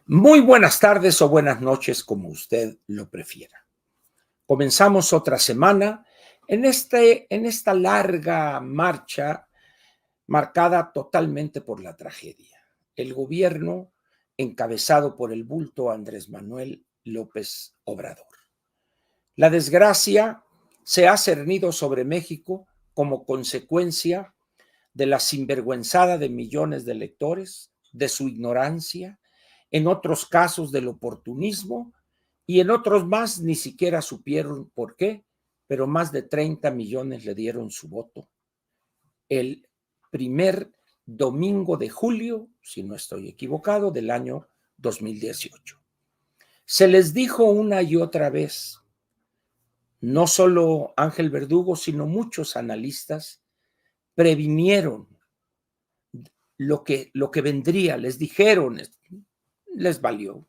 Muy buenas tardes o buenas noches, como usted lo prefiera. Comenzamos otra semana en esta larga marcha marcada totalmente por la tragedia. El gobierno encabezado por el bulto Andrés Manuel López Obrador. La desgracia se ha cernido sobre México como consecuencia de la sinvergüenzada de millones de electores, de su ignorancia, en otros casos del oportunismo y en otros más ni siquiera supieron por qué, pero más de 30 millones le dieron su voto el primer domingo de julio, si no estoy equivocado, del año 2018. Se les dijo una y otra vez, no solo Ángel Verdugo, sino muchos analistas previnieron lo que vendría, les dijeron, les valió.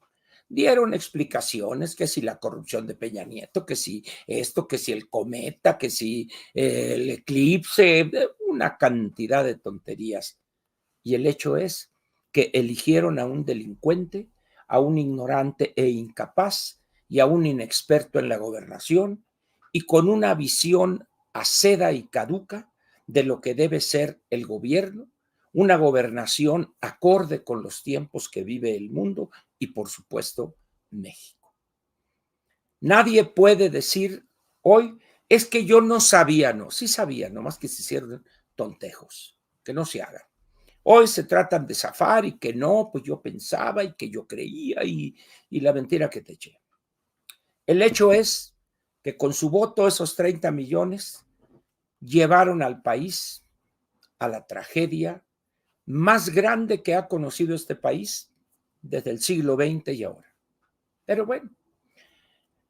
Dieron explicaciones, que si la corrupción de Peña Nieto, que si esto, que si el cometa, que si el eclipse, una cantidad de tonterías. Y el hecho es que eligieron a un delincuente, a un ignorante e incapaz y a un inexperto en la gobernación y con una visión aceda y caduca de lo que debe ser el gobierno, una gobernación acorde con los tiempos que vive el mundo y, por supuesto, México. Nadie puede decir hoy, es que yo no sabía, no, sí sabía, nomás que se hicieron tontejos, que no se hagan. Hoy se tratan de zafar y que no, pues yo pensaba y que yo creía y la mentira que te eché. El hecho es que con su voto esos 30 millones llevaron al país a la tragedia más grande que ha conocido este país desde el siglo XX y ahora. Pero bueno,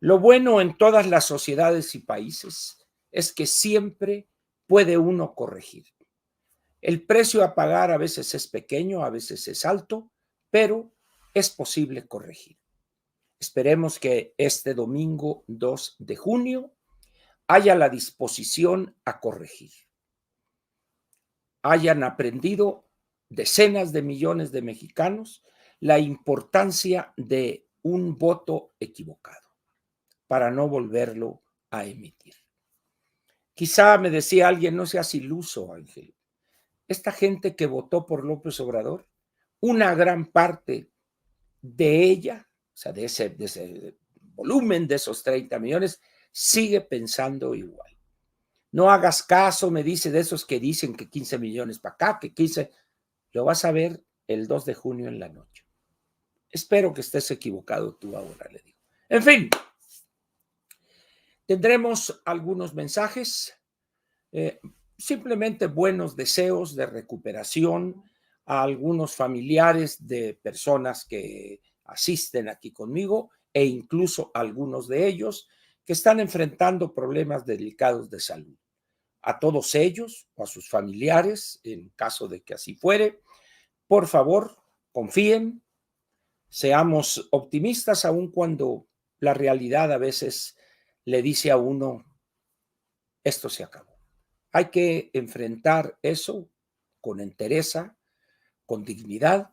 lo bueno en todas las sociedades y países es que siempre puede uno corregir. El precio a pagar a veces es pequeño, a veces es alto, pero es posible corregir. Esperemos que este domingo 2 de junio haya la disposición a corregir. Hayan aprendido decenas de millones de mexicanos la importancia de un voto equivocado para no volverlo a emitir. Quizá me decía alguien, no seas iluso, Ángel. Esta gente que votó por López Obrador, una gran parte de ella, o sea, de ese volumen, de esos 30 millones, sigue pensando igual. No hagas caso, me dice, de esos que dicen que 15 millones para acá, que 15, lo vas a ver el 2 de junio en la noche. Espero que estés equivocado tú ahora, le digo. En fin, tendremos algunos mensajes, simplemente buenos deseos de recuperación a algunos familiares de personas que asisten aquí conmigo e incluso algunos de ellos que están enfrentando problemas delicados de salud. A todos ellos o a sus familiares, en caso de que así fuere, por favor, confíen, seamos optimistas aun cuando la realidad a veces le dice a uno, esto se acabó. Hay que enfrentar eso con entereza, con dignidad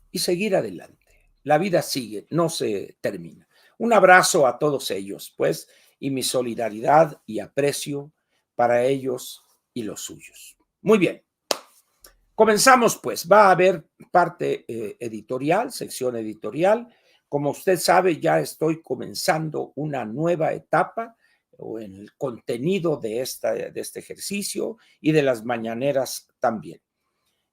y seguir adelante. La vida sigue, no se termina. Un abrazo a todos ellos, pues, y mi solidaridad y aprecio para ellos y los suyos. Muy bien. Comenzamos, pues. Va a haber parte editorial, sección editorial. Como usted sabe, ya estoy comenzando una nueva etapa o en el contenido de este ejercicio y de las mañaneras también.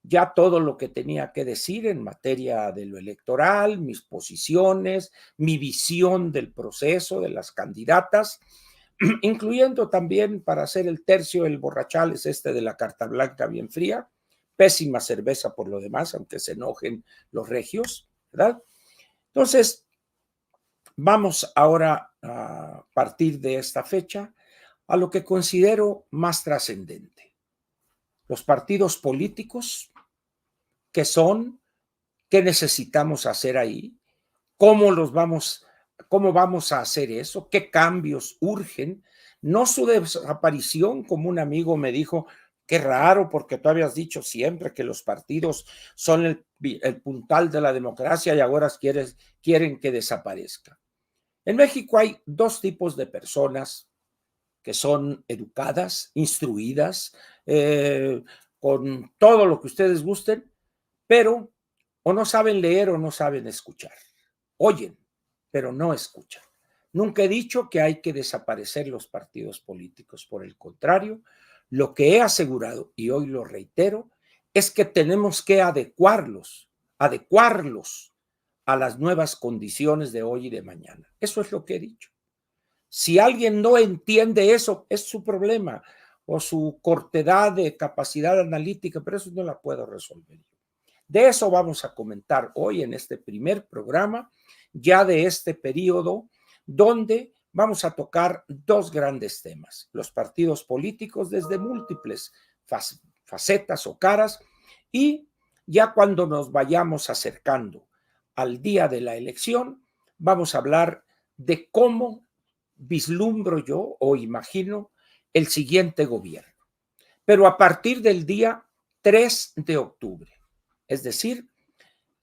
Ya todo lo que tenía que decir en materia de lo electoral, mis posiciones, mi visión del proceso de las candidatas, incluyendo también, para hacer el tercio, el borrachales de la carta blanca bien fría, pésima cerveza por lo demás, aunque se enojen los regios, ¿verdad? Entonces, vamos ahora a partir de esta fecha a lo que considero más trascendente. Los partidos políticos, ¿qué son? ¿Qué necesitamos hacer ahí? ¿Cómo vamos a hacer eso? ¿Qué cambios urgen? No su desaparición, como un amigo me dijo, Qué raro, porque tú habías dicho siempre que los partidos son el puntal de la democracia y ahora quieren que desaparezca. En México hay dos tipos de personas que son educadas, instruidas, con todo lo que ustedes gusten, pero o no saben leer o no saben escuchar. Oyen, pero no escuchan. Nunca he dicho que hay que desaparecer los partidos políticos. Por el contrario, lo que he asegurado, y hoy lo reitero, es que tenemos que adecuarlos a las nuevas condiciones de hoy y de mañana. Eso es lo que he dicho. Si alguien no entiende eso, es su problema o su cortedad de capacidad analítica, pero eso no la puedo resolver. De eso vamos a comentar hoy en este primer programa, ya de este periodo, donde vamos a tocar dos grandes temas: los partidos políticos desde múltiples facetas o caras, y ya cuando nos vayamos acercando al día de la elección, vamos a hablar de cómo vislumbro yo o imagino el siguiente gobierno, pero a partir del día 3 de octubre. Es decir,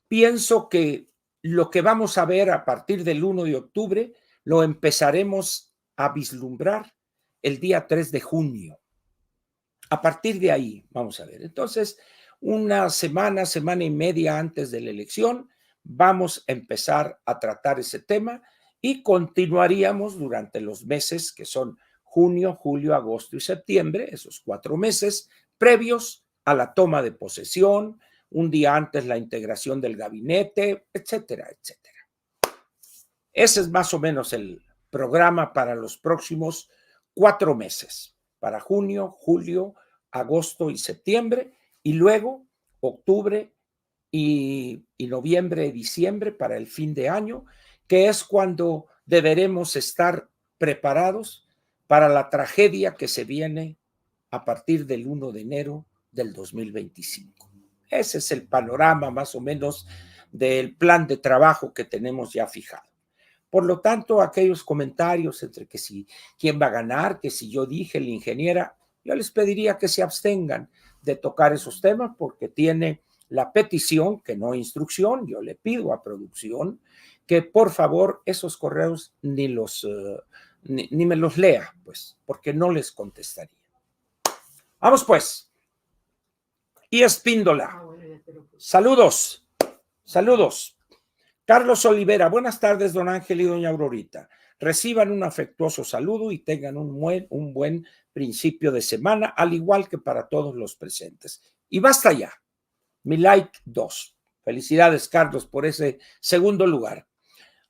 pienso que lo que vamos a ver a partir del 1 de octubre lo empezaremos a vislumbrar el día 3 de junio. A partir de ahí, vamos a ver. Entonces, una semana, semana y media antes de la elección, vamos a empezar a tratar ese tema y continuaríamos durante los meses que son junio, julio, agosto y septiembre, esos 4 meses previos a la toma de posesión, un día antes la integración del gabinete, etcétera, etcétera. Ese es más o menos el programa para los próximos 4 meses, para junio, julio, agosto y septiembre, y luego octubre y noviembre y diciembre para el fin de año, que es cuando deberemos estar preparados para la tragedia que se viene a partir del 1 de enero del 2025. Ese es el panorama más o menos del plan de trabajo que tenemos ya fijado. Por lo tanto, aquellos comentarios entre que si quién va a ganar, que si yo dije la ingeniera, yo les pediría que se abstengan de tocar esos temas porque tiene la petición, que no instrucción. Yo le pido a producción que por favor esos correos ni me los lea, pues, porque no les contestaría. Vamos pues. Y Espíndola. Saludos. Saludos. Carlos Olivera, buenas tardes, don Ángel y doña Aurorita. Reciban un afectuoso saludo y tengan un buen principio de semana, al igual que para todos los presentes. Y basta ya. Mi like 2. Felicidades, Carlos, por ese segundo lugar.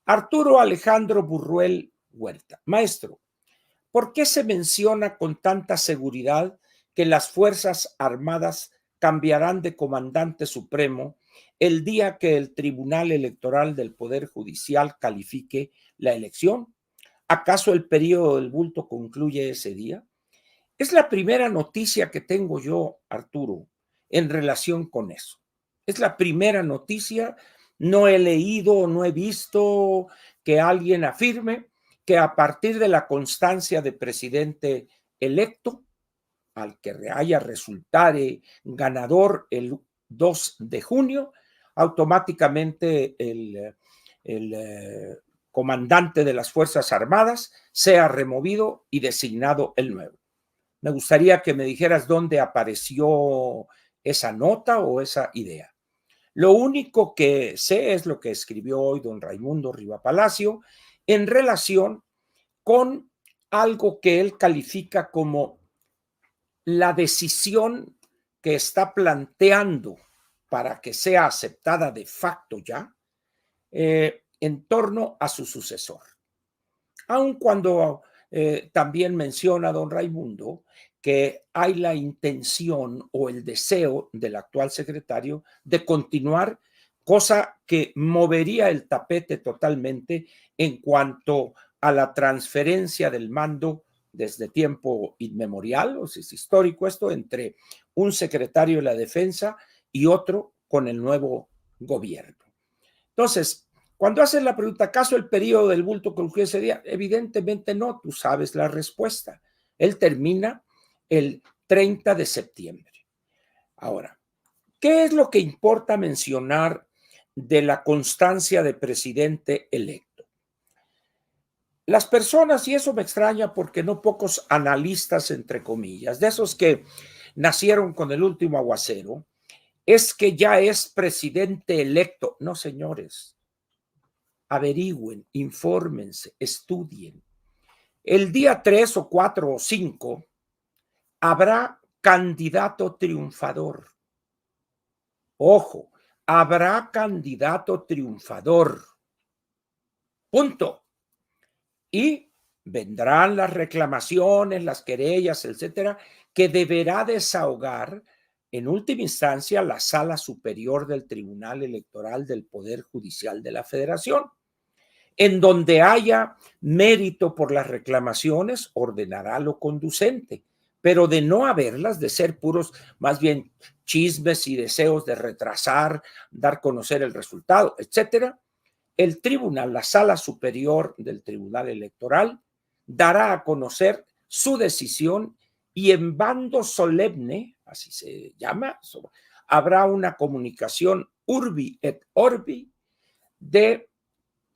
Arturo Alejandro Burruel Huerta. Maestro, ¿por qué se menciona con tanta seguridad que las Fuerzas Armadas cambiarán de comandante supremo el día que el Tribunal Electoral del Poder Judicial califique la elección? ¿Acaso el periodo del bulto concluye ese día? Es la primera noticia que tengo yo, Arturo, en relación con eso. Es la primera noticia. No he leído, no he visto que alguien afirme que a partir de la constancia de presidente electo, al que haya resultare ganador el 2 de junio, automáticamente el comandante de las Fuerzas Armadas sea removido y designado el nuevo. Me gustaría que me dijeras dónde apareció esa nota o esa idea. Lo único que sé es lo que escribió hoy don Raimundo Riva Palacio en relación con algo que él califica como la decisión que está planteando para que sea aceptada de facto ya en torno a su sucesor. Aun cuando también menciona don Raimundo que hay la intención o el deseo del actual secretario de continuar, cosa que movería el tapete totalmente en cuanto a la transferencia del mando desde tiempo inmemorial, o sea, es histórico esto, entre un secretario de la Defensa y otro con el nuevo gobierno. Entonces, cuando haces la pregunta, ¿acaso el periodo del bulto concluye ese día? Evidentemente no, tú sabes la respuesta. Él termina el 30 de septiembre. Ahora, ¿qué es lo que importa mencionar de la constancia de presidente electo? Las personas, y eso me extraña porque no pocos analistas, entre comillas, de esos que nacieron con el último aguacero, es que ya es presidente electo. No, señores, averigüen, infórmense, estudien. El día 3 o 4 o 5 habrá candidato triunfador. Ojo, habrá candidato triunfador. Punto. Y vendrán las reclamaciones, las querellas, etcétera, que deberá desahogar en última instancia la Sala Superior del Tribunal Electoral del Poder Judicial de la Federación. En donde haya mérito por las reclamaciones, ordenará lo conducente, pero de no haberlas, de ser puros, más bien chismes y deseos de retrasar, dar a conocer el resultado, etcétera, el tribunal, la Sala Superior del Tribunal Electoral, dará a conocer su decisión y en bando solemne, así se llama, habrá una comunicación urbi et orbi de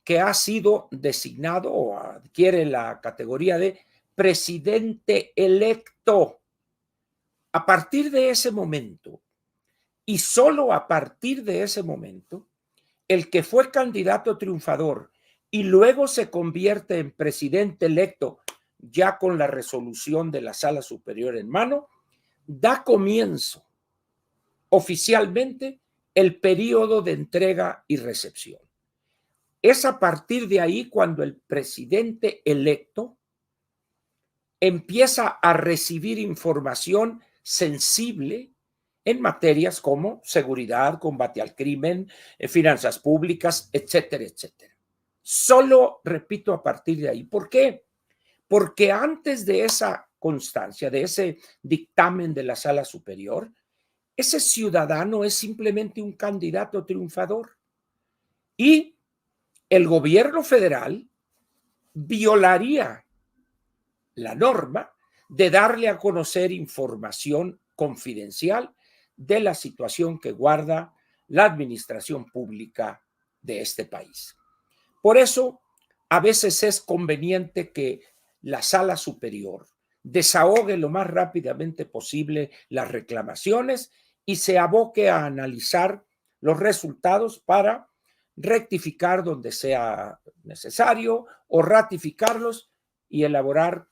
que ha sido designado o adquiere la categoría de presidente electo. A partir de ese momento, y solo a partir de ese momento, el que fue candidato triunfador y luego se convierte en presidente electo, ya con la resolución de la Sala Superior en mano, da comienzo oficialmente el periodo de entrega y recepción. Es a partir de ahí cuando el presidente electo empieza a recibir información sensible en materias como seguridad, combate al crimen, finanzas públicas, etcétera, etcétera. Solo, repito, a partir de ahí. ¿Por qué? Porque antes de esa constancia, de ese dictamen de la Sala Superior, ese ciudadano es simplemente un candidato triunfador. Y el gobierno federal violaría la norma de darle a conocer información confidencial de la situación que guarda la administración pública de este país. Por eso, a veces es conveniente que la Sala Superior desahogue lo más rápidamente posible las reclamaciones y se aboque a analizar los resultados para rectificar donde sea necesario o ratificarlos y elaborar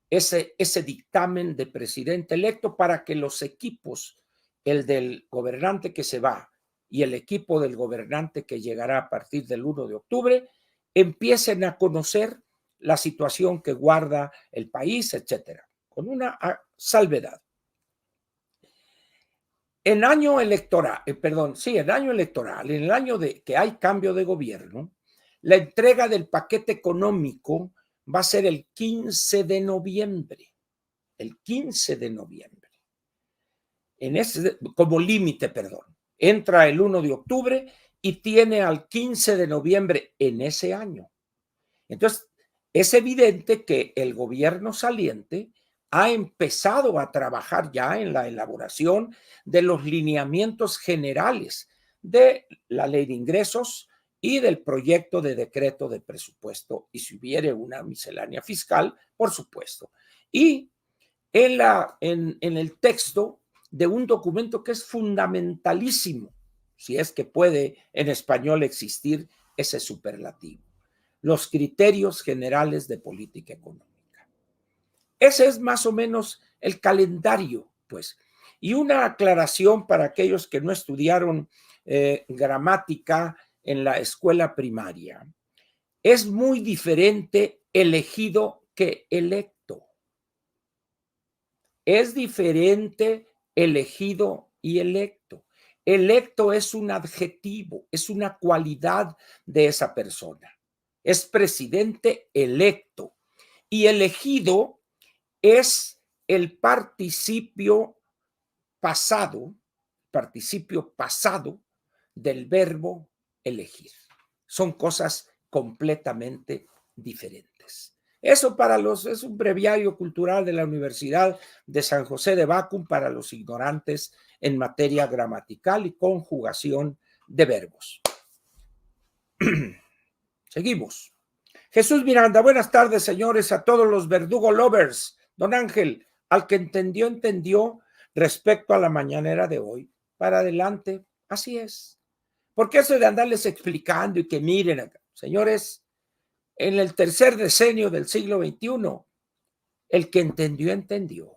ese dictamen de presidente electo para que los equipos, el del gobernante que se va y el equipo del gobernante que llegará a partir del 1 de octubre, empiecen a conocer la situación que guarda el país, etcétera, con una salvedad. En año electoral, en año electoral, en el año de que hay cambio de gobierno, la entrega del paquete económico va a ser el 15 de noviembre. El 15 de noviembre. Como límite, perdón. Entra el 1 de octubre y tiene al 15 de noviembre en ese año. Entonces, es evidente que el gobierno saliente ha empezado a trabajar ya en la elaboración de los lineamientos generales de la ley de ingresos y del proyecto de decreto de presupuesto, y si hubiere una miscelánea fiscal, por supuesto. Y en el texto de un documento que es fundamentalísimo, si es que puede en español existir ese superlativo: los criterios generales de política económica. Ese es más o menos el calendario, pues. Y una aclaración para aquellos que no estudiaron gramática en la escuela primaria: es muy diferente elegido que electo. Es diferente elegido y electo. Electo es un adjetivo, es una cualidad de esa persona. Es presidente electo. Y elegido es el participio pasado del verbo elegir. Son cosas completamente diferentes. Eso es un breviario cultural de la Universidad de San José de Bacum para los ignorantes en materia gramatical y conjugación de verbos. Seguimos. Jesús Miranda, buenas tardes, señores, a todos los verdugo lovers. Don Ángel, al que entendió, entendió respecto a la mañanera de hoy. Para adelante, así es. Porque eso de andarles explicando y que miren acá, señores, en el tercer decenio del siglo XXI, el que entendió, entendió.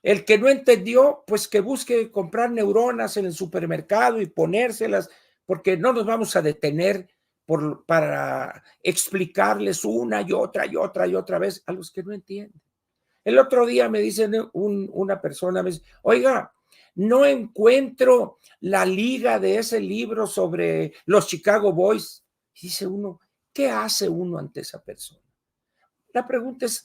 El que no entendió, pues que busque comprar neuronas en el supermercado y ponérselas, porque no nos vamos a detener para explicarles una y otra y otra y otra vez a los que no entienden. El otro día me dice una persona, me dice, oiga, no encuentro la liga de ese libro sobre los Chicago Boys. Y dice uno, ¿qué hace uno ante esa persona? La pregunta es,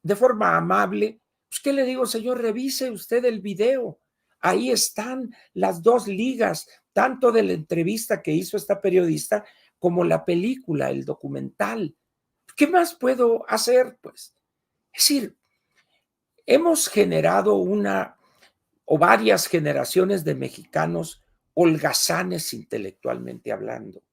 de forma amable, pues, ¿qué le digo, señor? Revise usted el video. Ahí están las dos ligas, tanto de la entrevista que hizo esta periodista como la película, el documental. ¿Qué más puedo hacer? Pues, es decir, hemos generado una o varias generaciones de mexicanos holgazanes intelectualmente hablando.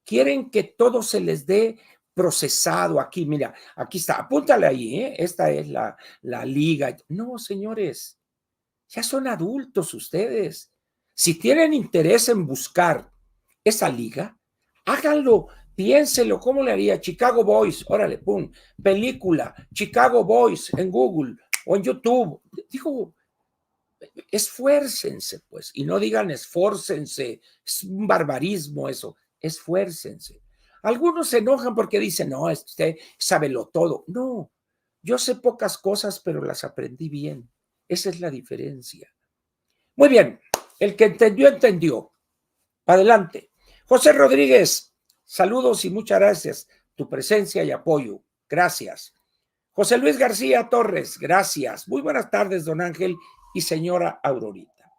Quieren que todo se les dé procesado. Aquí, mira, aquí está, apúntale ahí, ¿eh? Esta es la liga. No, señores, ya son adultos ustedes. Si tienen interés en buscar esa liga, háganlo, piénselo, ¿cómo le haría? Chicago Boys, órale, pum, película, Chicago Boys en Google o en YouTube. Digo, esfuércense, pues, y no digan esfórcense, es un barbarismo eso, esfuércense. Algunos se enojan porque dicen, no, usted sábelo todo. No, yo sé pocas cosas, pero las aprendí bien. Esa es la diferencia. Muy bien, el que entendió, entendió. Adelante. José Rodríguez, saludos y muchas gracias. Tu presencia y apoyo. Gracias. José Luis García Torres, gracias. Muy buenas tardes, don Ángel y señora Aurorita.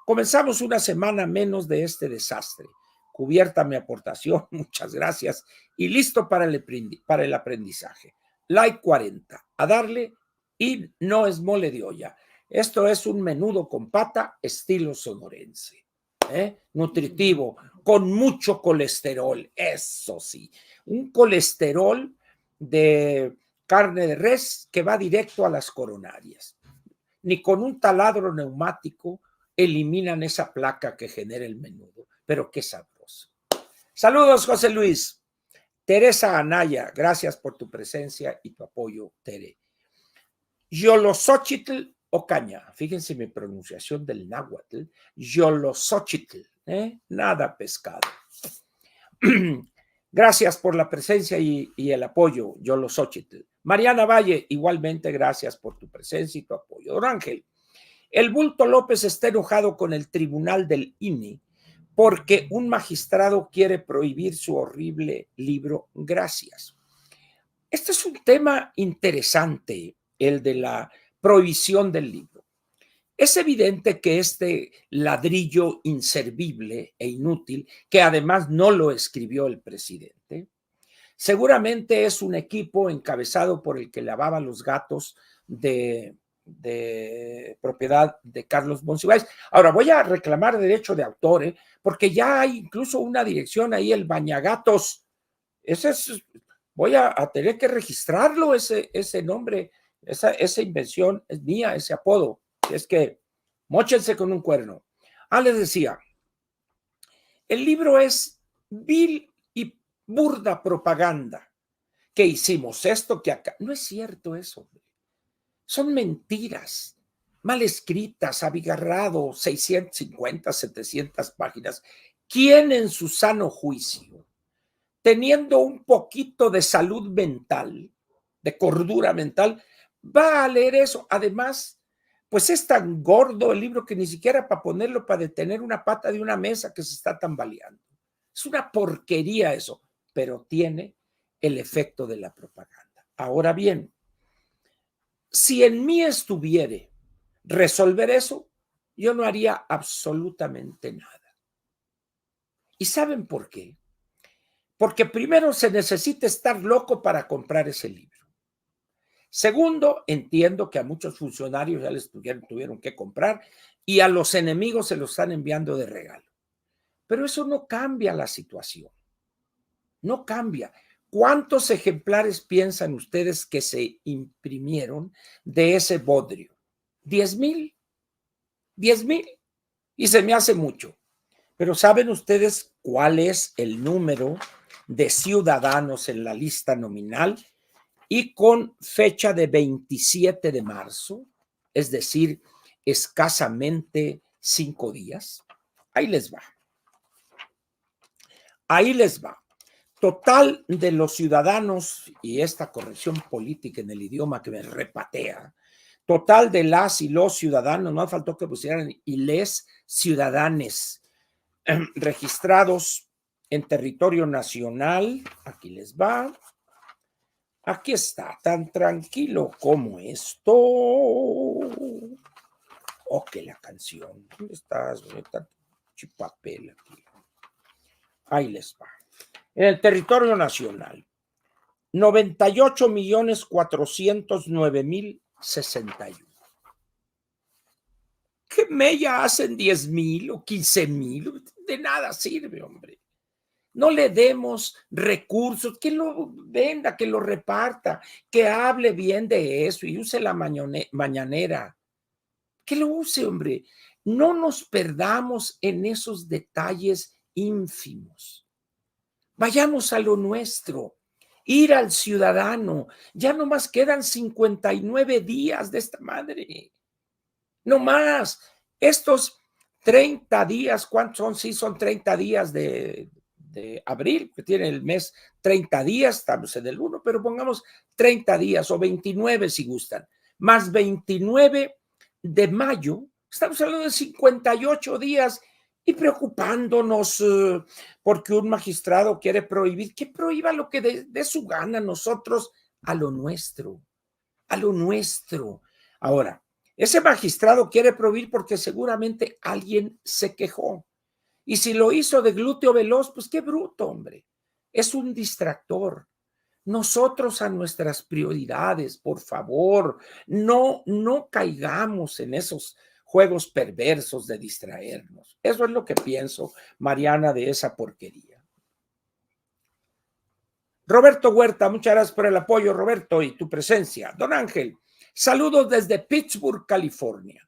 Comenzamos una semana menos de este desastre. Cubierta mi aportación, muchas gracias. Y listo para el aprendizaje. Like 40, a darle y no es mole de olla. Esto es un menudo con pata estilo sonorense. Nutritivo, con mucho colesterol, eso sí. Un colesterol de carne de res que va directo a las coronarias. Ni con un taladro neumático eliminan esa placa que genera el menudo. Pero qué sabroso. Saludos, José Luis. Teresa Anaya, gracias por tu presencia y tu apoyo, Tere. Yolosochitl Ocaña, fíjense mi pronunciación del náhuatl, Yolosochitl, nada pescado. Gracias por la presencia y el apoyo, Yolosochitl. Mariana Valle, igualmente gracias por tu presencia y tu apoyo. Don Ángel, el Bulto López está enojado con el tribunal del INE porque un magistrado quiere prohibir su horrible libro. Gracias. Este es un tema interesante, el de la prohibición del libro. Es evidente que este ladrillo inservible e inútil, que además no lo escribió el presidente, seguramente es un equipo encabezado por el que lavaba los gatos de propiedad de Carlos Monsiváis. Ahora voy a reclamar derecho de autor, porque ya hay incluso una dirección ahí, el Bañagatos. Ese es, voy a tener que registrarlo, ese nombre, esa invención es mía, ese apodo. Es que móchense con un cuerno. Les decía, el libro es vil y burda propaganda. Que hicimos esto, que acá. No es cierto eso. Son mentiras, mal escritas, abigarrado, 650, 700 páginas. ¿Quién en su sano juicio, teniendo un poquito de salud mental, de cordura mental, va a leer eso? Además, pues es tan gordo el libro que ni siquiera para ponerlo para detener una pata de una mesa que se está tambaleando. Es una porquería eso, pero tiene el efecto de la propaganda. Ahora bien, si en mí estuviere resolver eso, yo no haría absolutamente nada. ¿Y saben por qué? Porque primero se necesita estar loco para comprar ese libro. Segundo, entiendo que a muchos funcionarios ya les tuvieron que comprar y a los enemigos se los están enviando de regalo. Pero eso no cambia la situación. No cambia. ¿Cuántos ejemplares piensan ustedes que se imprimieron de ese bodrio? 10,000. 10,000. Y se me hace mucho. Pero ¿saben ustedes cuál es el número de ciudadanos en la lista nominal? Y con fecha de 27 de marzo, es decir, escasamente 5 días. Ahí les va. Ahí les va. Total de los ciudadanos, y esta corrección política en el idioma que me repatea, total de las y los ciudadanos, no faltó que pusieran y les ciudadanes registrados en territorio nacional, aquí les va, aquí está, tan tranquilo como esto. Ok, la canción, ¿dónde estás? Chipapel aquí. Ahí les va. En el territorio nacional, 98,409,061. ¿Qué mella hacen 10,000 o 15,000? De nada sirve, hombre. No le demos recursos, que lo venda, que lo reparta, que hable bien de eso y use la mañanera. Que lo use, hombre. No nos perdamos en esos detalles ínfimos. Vayamos a lo nuestro, ir al ciudadano. Ya nomás quedan 59 días de esta madre. No más. Estos 30 días, ¿cuántos son? Sí, son 30 días de abril, que tiene el mes 30 días, estamos en el 1, pero pongamos 30 días o 29 si gustan, más 29 de mayo, estamos hablando de 58 días y preocupándonos porque un magistrado quiere prohibir, que prohíba lo que de su gana, nosotros a lo nuestro, a lo nuestro. Ahora, ese magistrado quiere prohibir porque seguramente alguien se quejó. Y si lo hizo de glúteo veloz, pues qué bruto, hombre. Es un distractor. Nosotros a nuestras prioridades, por favor, no caigamos en esos juegos perversos de distraernos. Eso es lo que pienso, Mariana, de esa porquería. Roberto Huerta, muchas gracias por el apoyo, Roberto, y tu presencia. Don Ángel, saludos desde Pittsburgh, California.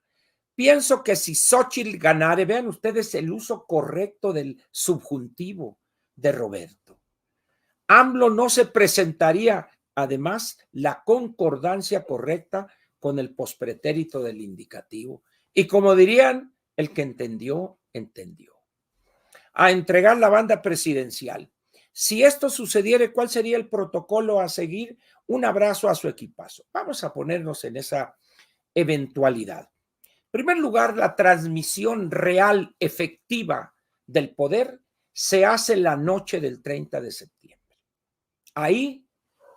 Pienso que si Xóchitl ganare, vean ustedes el uso correcto del subjuntivo de Roberto. AMLO no se presentaría, además, la concordancia correcta con el pospretérito del indicativo. Y como dirían, el que entendió, entendió. A entregar la banda presidencial. Si esto sucediera, ¿cuál sería el protocolo a seguir? Un abrazo a su equipazo. Vamos a ponernos en esa eventualidad. En primer lugar, la transmisión real, efectiva del poder se hace la noche del 30 de septiembre. Ahí,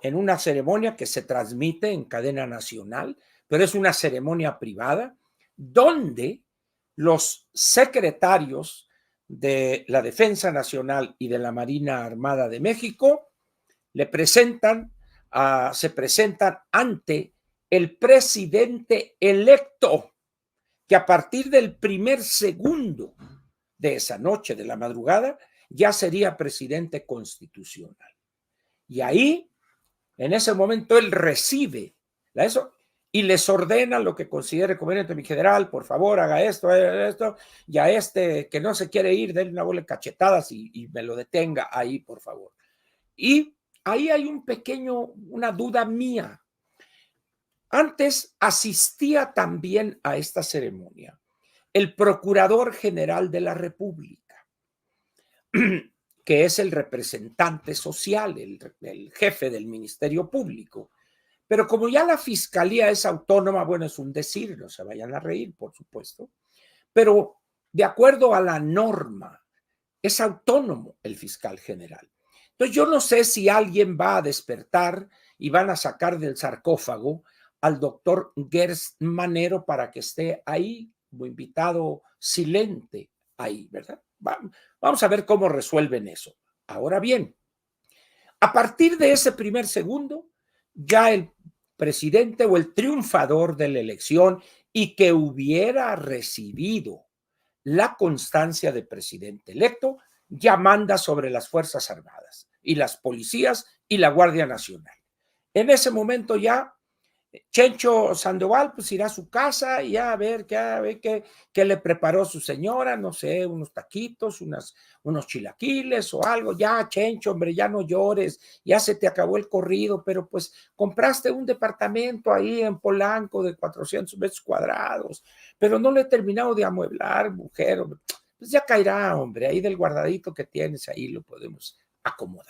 en una ceremonia que se transmite en cadena nacional, pero es una ceremonia privada, donde los secretarios de la Defensa Nacional y de la Marina Armada de México se presentan ante el presidente electo, que a partir del primer segundo de esa noche, de la madrugada, ya sería presidente constitucional. Y ahí, en ese momento, él recibe eso y les ordena lo que considere conveniente. Mi general, por favor, haga esto, y a este que no se quiere ir, denle una bola de cachetadas y me lo detenga ahí, por favor. Y ahí hay una duda mía. Antes asistía también a esta ceremonia el Procurador General de la República, que es el representante social, el jefe del Ministerio Público. Pero como ya la Fiscalía es autónoma, bueno, es un decir, no se vayan a reír, por supuesto, pero de acuerdo a la norma, es autónomo el fiscal general. Entonces yo no sé si alguien va a despertar y van a sacar del sarcófago al doctor Gers Manero para que esté ahí como invitado silente ahí, ¿verdad? Vamos a ver cómo resuelven eso. Ahora bien, A partir de ese primer segundo, ya el presidente o el triunfador de la elección y que hubiera recibido la constancia de presidente electo, ya manda sobre las Fuerzas Armadas y las policías y la Guardia Nacional. En ese momento ya Chencho Sandoval pues irá a su casa y a ver qué le preparó su señora, no sé, unos taquitos, unos chilaquiles o algo. Ya, Chencho, hombre, ya no llores, ya se te acabó el corrido, pero pues compraste un departamento ahí en Polanco de 400 metros cuadrados, pero no le he terminado de amueblar, mujer. Hombre. Pues ya caerá, hombre, ahí del guardadito que tienes, ahí lo podemos acomodar.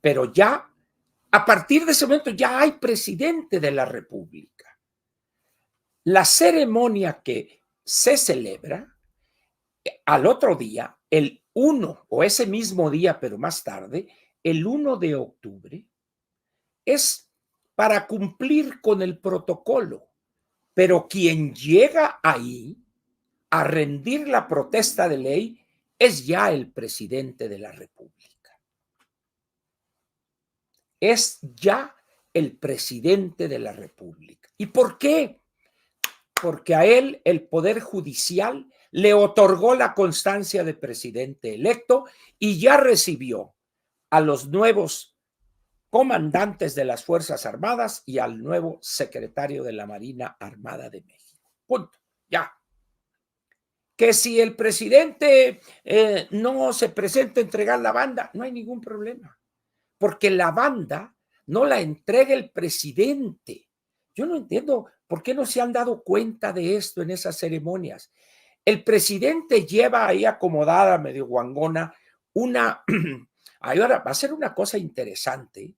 Pero ya a partir de ese momento ya hay presidente de la República. La ceremonia que se celebra al otro día, el 1 o ese mismo día, pero más tarde, el 1 de octubre, es para cumplir con el protocolo. Pero quien llega ahí a rendir la protesta de ley es ya el presidente de la República. Es ya el presidente de la República. ¿Y por qué? Porque a él el Poder Judicial le otorgó la constancia de presidente electo y ya recibió a los nuevos comandantes de las Fuerzas Armadas y al nuevo secretario de la Marina Armada de México. Punto. Ya. Que si el presidente no se presenta a entregar la banda, no hay ningún problema, porque la banda no la entrega el presidente. Yo no entiendo por qué no se han dado cuenta de esto en esas ceremonias. El presidente lleva ahí acomodada, medio guangona, una... Ahora va a ser una cosa interesante,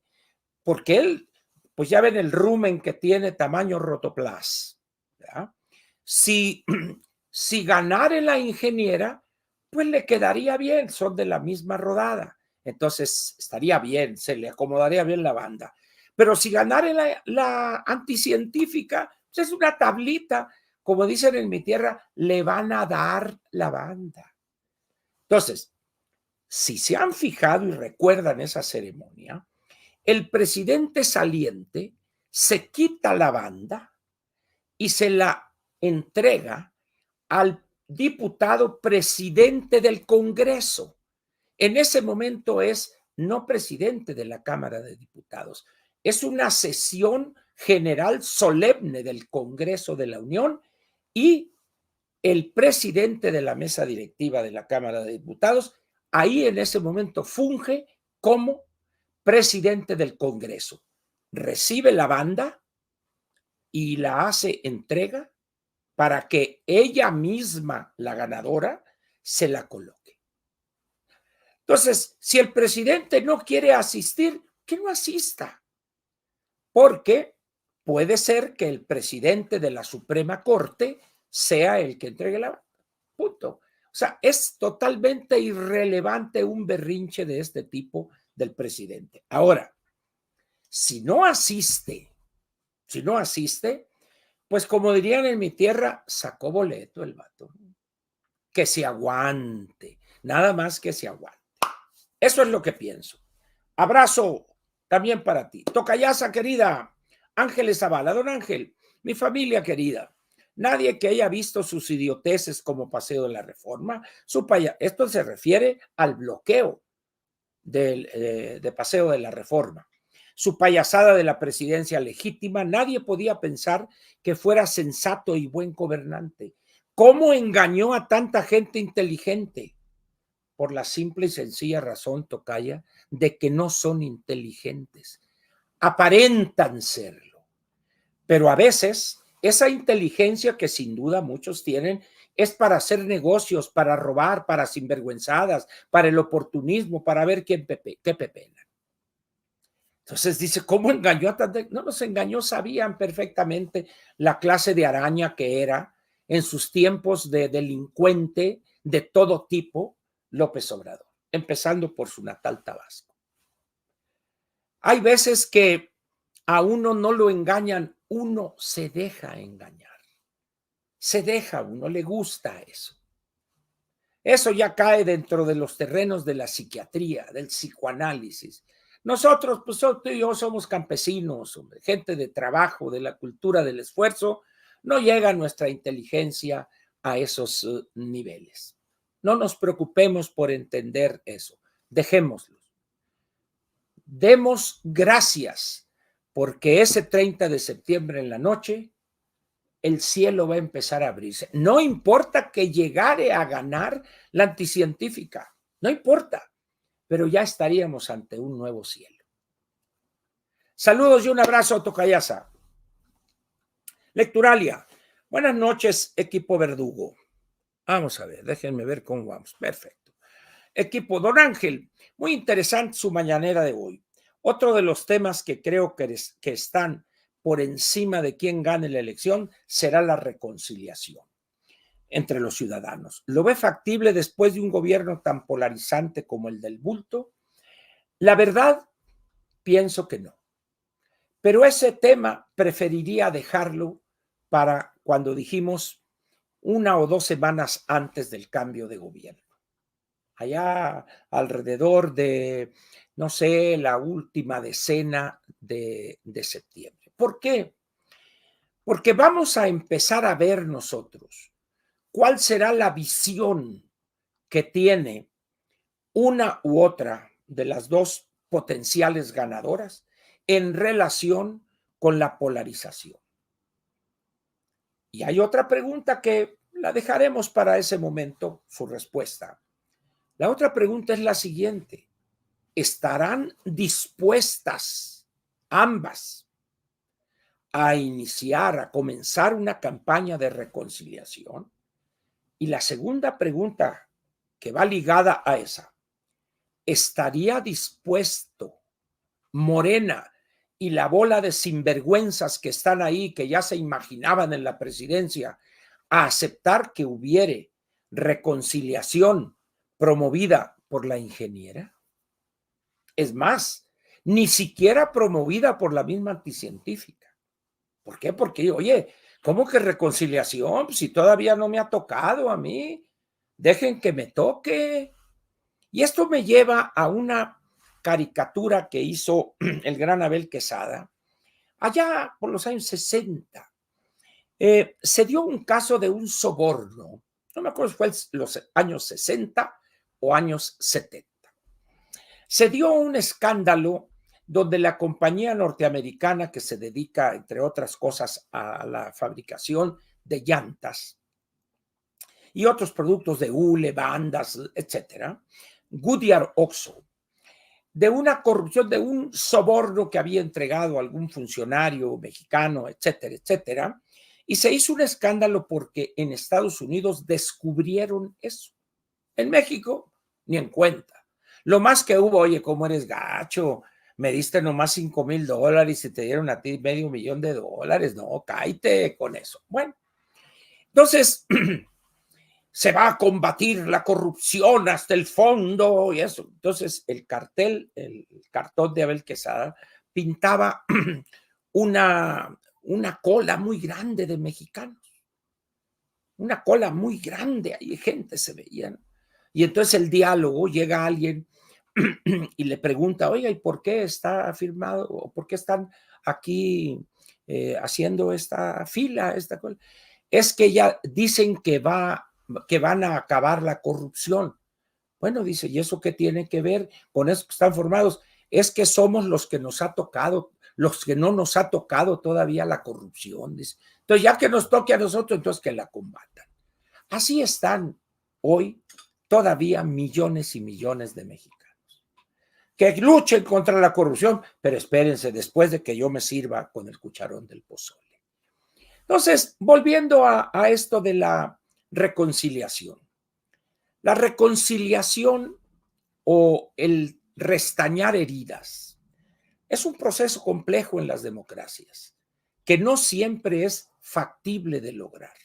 porque él, pues ya ven el rumen que tiene tamaño rotoplas. ¿Verdad? Si, si ganara la ingeniera, pues le quedaría bien, son de la misma rodada. Entonces estaría bien, se le acomodaría bien la banda. Pero si ganara la anticientífica, pues es una tablita, como dicen en mi tierra, le van a dar la banda. Entonces, si se han fijado y recuerdan esa ceremonia, el presidente saliente se quita la banda y se la entrega al diputado presidente del Congreso. En ese momento es no presidente de la Cámara de Diputados, es una sesión general solemne del Congreso de la Unión y el presidente de la mesa directiva de la Cámara de Diputados, ahí en ese momento funge como presidente del Congreso. Recibe la banda y la hace entrega para que ella misma, la ganadora, se la coloque. Entonces, si el presidente no quiere asistir, que no asista, porque puede ser que el presidente de la Suprema Corte sea el que entregue la punto. O sea, es totalmente irrelevante un berrinche de este tipo del presidente. Ahora, si no asiste, pues como dirían en mi tierra, sacó boleto el vato. Que se aguante, nada más que se aguante. Eso es lo que pienso. Abrazo también para ti. Tocayasa querida, Ángeles Zavala. Don Ángel, mi familia querida, nadie que haya visto sus idioteces como Paseo de la Reforma, esto se refiere al bloqueo de Paseo de la Reforma. Su payasada de la presidencia legítima, nadie podía pensar que fuera sensato y buen gobernante. ¿Cómo engañó a tanta gente inteligente? Por la simple y sencilla razón, Tocaya, de que no son inteligentes. Aparentan serlo. Pero a veces esa inteligencia que sin duda muchos tienen es para hacer negocios, para robar, para sinvergüenzadas, para el oportunismo, para ver qué pepena. Entonces dice, ¿cómo engañó a tanta? No los engañó, sabían perfectamente la clase de araña que era en sus tiempos de delincuente de todo tipo López Obrador, empezando por su natal Tabasco. Hay veces que a uno no lo engañan, uno se deja engañar. Se deja, uno le gusta eso. Eso ya cae dentro de los terrenos de la psiquiatría, del psicoanálisis. Nosotros, pues tú y yo somos campesinos, hombre, gente de trabajo, de la cultura del esfuerzo. No llega nuestra inteligencia a esos niveles. No nos preocupemos por entender eso. Dejémoslo. Demos gracias porque ese 30 de septiembre en la noche el cielo va a empezar a abrirse. No importa que llegare a ganar la anticientífica, no importa, pero ya estaríamos ante un nuevo cielo. Saludos y un abrazo, Tocayasa. Lecturalia. Buenas noches, equipo Verdugo. Vamos a ver, déjenme ver cómo vamos. Perfecto. Equipo Don Ángel, muy interesante su mañanera de hoy. Otro de los temas que creo que están por encima de quién gane la elección será la reconciliación entre los ciudadanos. ¿Lo ve factible después de un gobierno tan polarizante como el del bulto? La verdad, pienso que no. Pero ese tema preferiría dejarlo para cuando dijimos 1 o 2 semanas antes del cambio de gobierno. Allá alrededor de, no sé, la última decena de septiembre. ¿Por qué? Porque vamos a empezar a ver nosotros cuál será la visión que tiene una u otra de las dos potenciales ganadoras en relación con la polarización. Y hay otra pregunta que la dejaremos para ese momento, su respuesta. La otra pregunta es la siguiente: ¿estarán dispuestas ambas a iniciar, a comenzar una campaña de reconciliación? Y la segunda pregunta que va ligada a esa: ¿estaría dispuesto Morena y la bola de sinvergüenzas que están ahí, que ya se imaginaban en la presidencia, a aceptar que hubiere reconciliación promovida por la ingeniera? Es más, ni siquiera promovida por la misma anticientífica. ¿Por qué? Porque, oye, ¿cómo que reconciliación? Si todavía no me ha tocado a mí, dejen que me toque. Y esto me lleva a una caricatura que hizo el gran Abel Quesada allá por los años 60. Se dio un caso de un soborno, no me acuerdo si fue los años 60 o años 70. Se dio un escándalo donde la compañía norteamericana que se dedica, entre otras cosas, a la fabricación de llantas y otros productos de hule, bandas, etcétera, Goodyear Oxo, de una corrupción, de un soborno que había entregado algún funcionario mexicano, etcétera, etcétera, y se hizo un escándalo porque en Estados Unidos descubrieron eso. En México, ni en cuenta. Lo más que hubo, oye, ¿cómo eres gacho? Me diste nomás $5,000 y te dieron a ti $500,000. No, cállate con eso. Bueno, entonces se va a combatir la corrupción hasta el fondo y eso. Entonces el cartón de Abel Quesada pintaba una cola muy grande de mexicanos. Una cola muy grande, ahí gente se veía, ¿no? Y entonces el diálogo, llega alguien y le pregunta, oiga, ¿y por qué está firmado o por qué están aquí haciendo esta fila, esta cola? Es que ya dicen que van a acabar la corrupción. Bueno, dice, ¿y eso qué tiene que ver con eso que están formados? Es que somos los que nos ha tocado, los que no nos ha tocado todavía la corrupción, dice. Entonces, ya que nos toque a nosotros, entonces que la combatan. Así están hoy todavía millones y millones de mexicanos que luchen contra la corrupción, pero espérense después de que yo me sirva con el cucharón del pozole. Entonces, volviendo a esto de la reconciliación. La reconciliación o el restañar heridas es un proceso complejo en las democracias que no siempre es factible de lograr.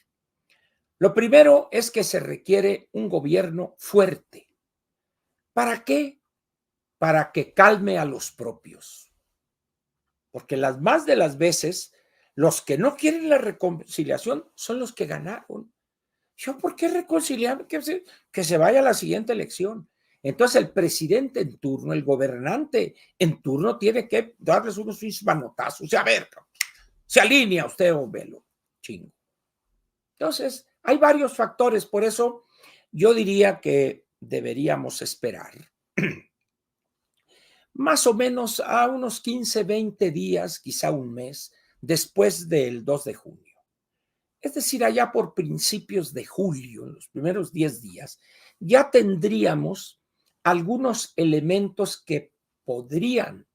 Lo primero es que se requiere un gobierno fuerte. ¿Para qué? Para que calme a los propios. Porque las más de las veces, los que no quieren la reconciliación son los que ganaron. Yo, ¿por qué reconciliar? Que se vaya a la siguiente elección. Entonces el presidente en turno, el gobernante en turno tiene que darles unos manotazos. O sea, a ver, se alinea usted o velo, chingo. Entonces, hay varios factores, por eso yo diría que deberíamos esperar más o menos a unos 15, 20 días, quizá un mes, después del 2 de junio. Es decir, allá por principios de julio, en los primeros 10 días, ya tendríamos algunos elementos que podrían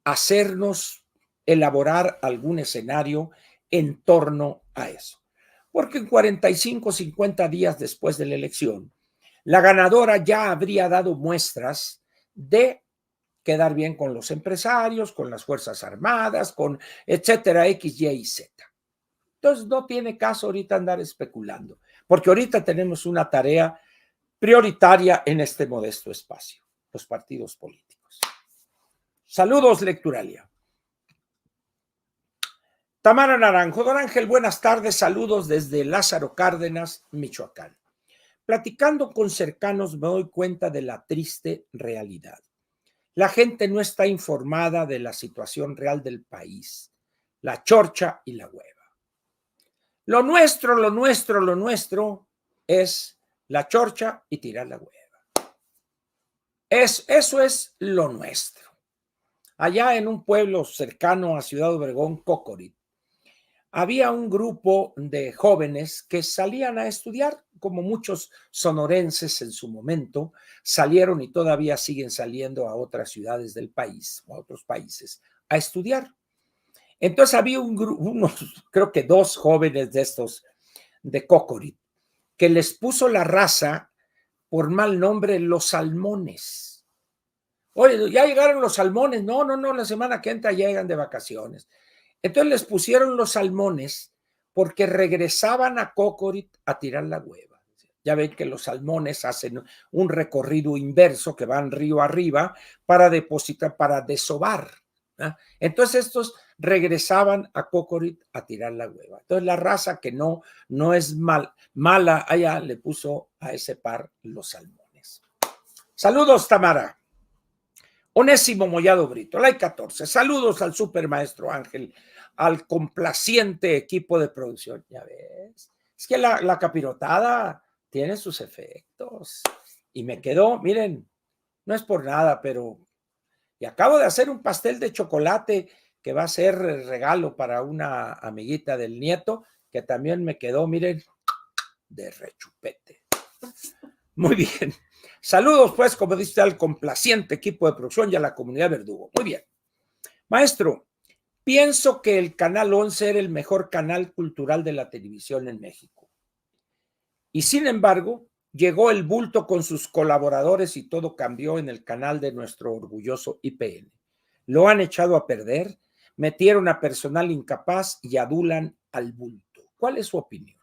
hacernos elaborar algún escenario en torno a eso. Porque en 45, 50 días después de la elección, la ganadora ya habría dado muestras de quedar bien con los empresarios, con las Fuerzas Armadas, con etcétera, X, Y y Z. Entonces no tiene caso ahorita andar especulando, porque ahorita tenemos una tarea prioritaria en este modesto espacio, los partidos políticos. Saludos, Lecturalia. Tamara Naranjo. Don Ángel, buenas tardes, saludos desde Lázaro Cárdenas, Michoacán. Platicando con cercanos me doy cuenta de la triste realidad. La gente no está informada de la situación real del país, la chorcha y la hueva. Lo nuestro es la chorcha y tirar la hueva. Eso es lo nuestro. Allá en un pueblo cercano a Ciudad Obregón, Cócorit, había un grupo de jóvenes que salían a estudiar, como muchos sonorenses en su momento, salieron y todavía siguen saliendo a otras ciudades del país, o a otros países, a estudiar. Entonces había unos, creo que 2 jóvenes de estos de Cócorit, que les puso la raza por mal nombre los salmones. Oye, ya llegaron los salmones. No, la semana que entra llegan de vacaciones. Entonces les pusieron los salmones porque regresaban a Cócorit a tirar la hueva. Ya ven que los salmones hacen un recorrido inverso que van río arriba para depositar, para desovar. ¿eh? Entonces estos regresaban a Cócorit a tirar la hueva. Entonces la raza que no es mala allá le puso a ese par los salmones. Saludos, Tamara. Onésimo Mollado Brito, like 14. Saludos al supermaestro Ángel, al complaciente equipo de producción. Ya ves, es que la capirotada tiene sus efectos. Y me quedó, miren, no es por nada, pero y acabo de hacer un pastel de chocolate que va a ser regalo para una amiguita del nieto, que también me quedó, miren, de rechupete. Muy bien. Saludos, pues, como dice, al complaciente equipo de producción y a la comunidad Verdugo. Muy bien. Maestro, pienso que el Canal 11 era el mejor canal cultural de la televisión en México. Y sin embargo, llegó el bulto con sus colaboradores y todo cambió en el canal de nuestro orgulloso IPN. Lo han echado a perder, metieron a personal incapaz y adulan al bulto. ¿Cuál es su opinión?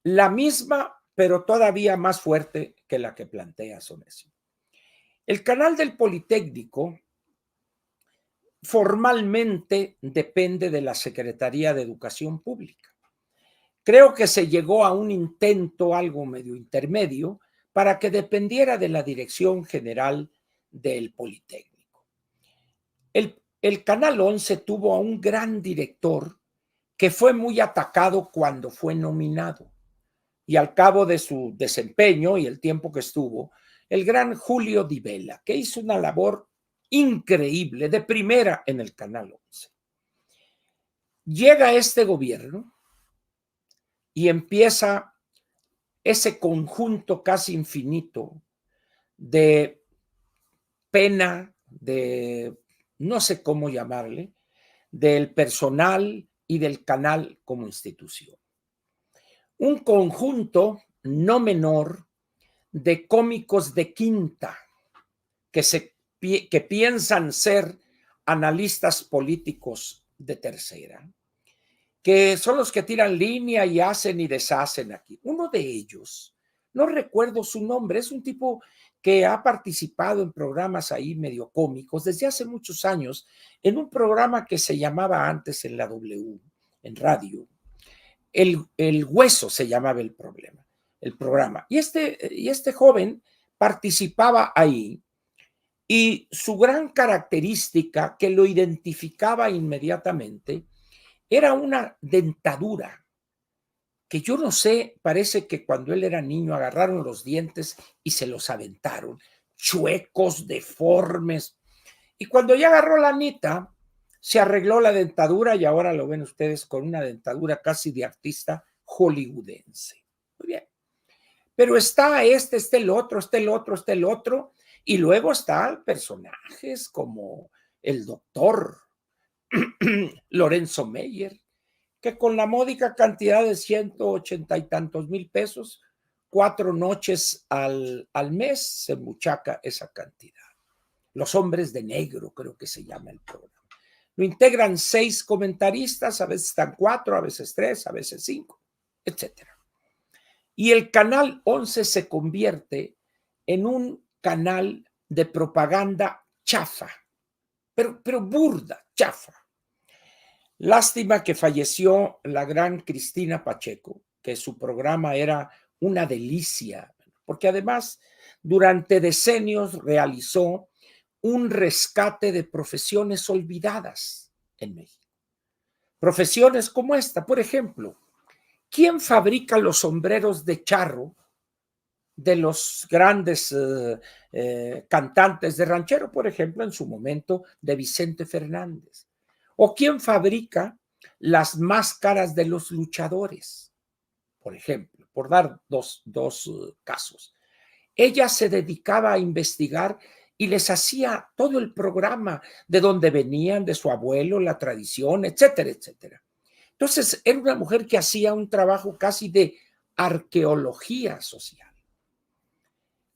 La misma, pero todavía más fuerte que la que plantea Onésimo. El canal del Politécnico formalmente depende de la Secretaría de Educación Pública. Creo que se llegó a un intento algo medio intermedio para que dependiera de la Dirección General del Politécnico. El Canal 11 tuvo a un gran director que fue muy atacado cuando fue nominado. Y al cabo de su desempeño y el tiempo que estuvo, el gran Julio Di Vela, que hizo una labor increíble, de primera en el Canal 11. Llega este gobierno y empieza ese conjunto casi infinito de pena, de no sé cómo llamarle, del personal y del canal como institución. Un conjunto no menor de cómicos de quinta que piensan ser analistas políticos de tercera, que son los que tiran línea y hacen y deshacen aquí. Uno de ellos, no recuerdo su nombre, es un tipo que ha participado en programas ahí medio cómicos desde hace muchos años, en un programa que se llamaba antes en la W, en radio, El hueso se llamaba el programa. Y este joven participaba ahí, y su gran característica que lo identificaba inmediatamente era una dentadura que yo no sé, parece que cuando él era niño agarraron los dientes y se los aventaron, chuecos, deformes. Y cuando ya agarró la Anita, se arregló la dentadura y ahora lo ven ustedes con una dentadura casi de artista hollywoodense. Muy bien. Pero está está el otro, está el otro, está el otro. Y luego están personajes como el doctor Lorenzo Meyer, que con la módica cantidad de 180 y tantos mil pesos, 4 noches al mes, se muchaca esa cantidad. Los hombres de negro, creo que se llama el programa. Lo integran 6 comentaristas, a veces están 4, a veces 3, a veces 5, etcétera. Y el canal 11 se convierte en un canal de propaganda chafa, pero burda, chafa. Lástima que falleció la gran Cristina Pacheco, que su programa era una delicia, porque además durante decenios realizó un rescate de profesiones olvidadas en México. Profesiones como esta, por ejemplo, ¿quién fabrica los sombreros de charro de los grandes cantantes de ranchero, por ejemplo, en su momento de Vicente Fernández? ¿O quién fabrica las máscaras de los luchadores? Por ejemplo, por dar dos casos. Ella se dedicaba a investigar y les hacía todo el programa de dónde venían, de su abuelo, la tradición, etcétera, etcétera. Entonces, era una mujer que hacía un trabajo casi de arqueología social.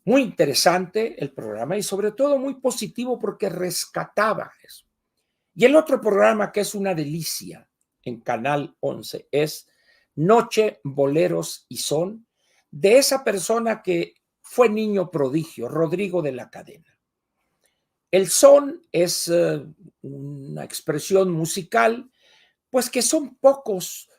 Muy interesante el programa y sobre todo muy positivo porque rescataba eso. Y el otro programa que es una delicia en Canal 11 es Noche, Boleros y Son, de esa persona que fue niño prodigio, Rodrigo de la Cadena. El son es una expresión musical, pues que son pocos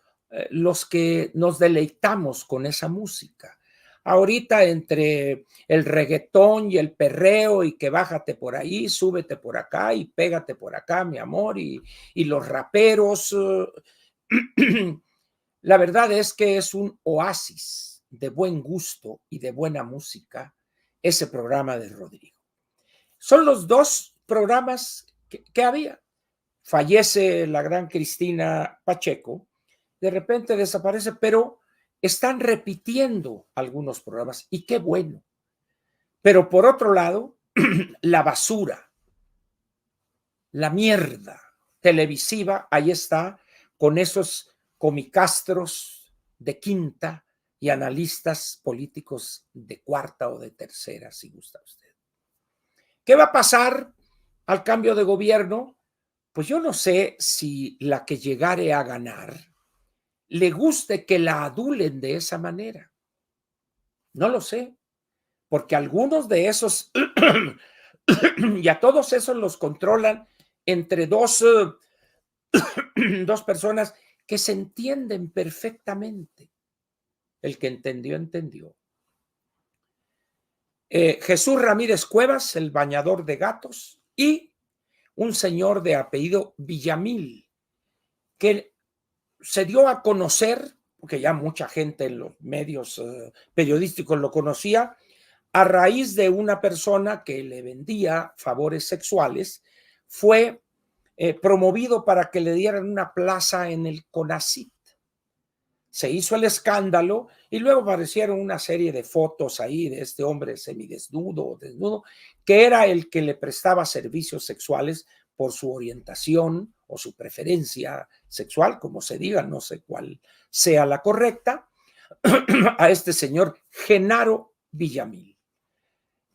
los que nos deleitamos con esa música. Ahorita entre el reggaetón y el perreo y que bájate por ahí, súbete por acá y pégate por acá, mi amor, y los raperos, la verdad es que es un oasis de buen gusto y de buena música ese programa de Rodrigo. Son los 2 programas que había. Fallece la gran Cristina Pacheco, de repente desaparece, pero están repitiendo algunos programas y qué bueno. Pero por otro lado, la basura, la mierda televisiva, ahí está, con esos comicastros de quinta y analistas políticos de cuarta o de tercera, si gusta usted. ¿Qué va a pasar al cambio de gobierno? Pues yo no sé si la que llegare a ganar le guste que la adulen de esa manera. No lo sé, porque algunos de esos y a todos esos los controlan entre dos personas que se entienden perfectamente. El que entendió, entendió. Jesús Ramírez Cuevas, el bañador de gatos, y un señor de apellido Villamil, que se dio a conocer, porque ya mucha gente en los medios periodísticos lo conocía, a raíz de una persona que le vendía favores sexuales, fue promovido para que le dieran una plaza en el CONACYT. Se hizo el escándalo y luego aparecieron una serie de fotos ahí de este hombre semidesnudo o desnudo, que era el que le prestaba servicios sexuales por su orientación o su preferencia sexual, como se diga, no sé cuál sea la correcta, a este señor Genaro Villamil.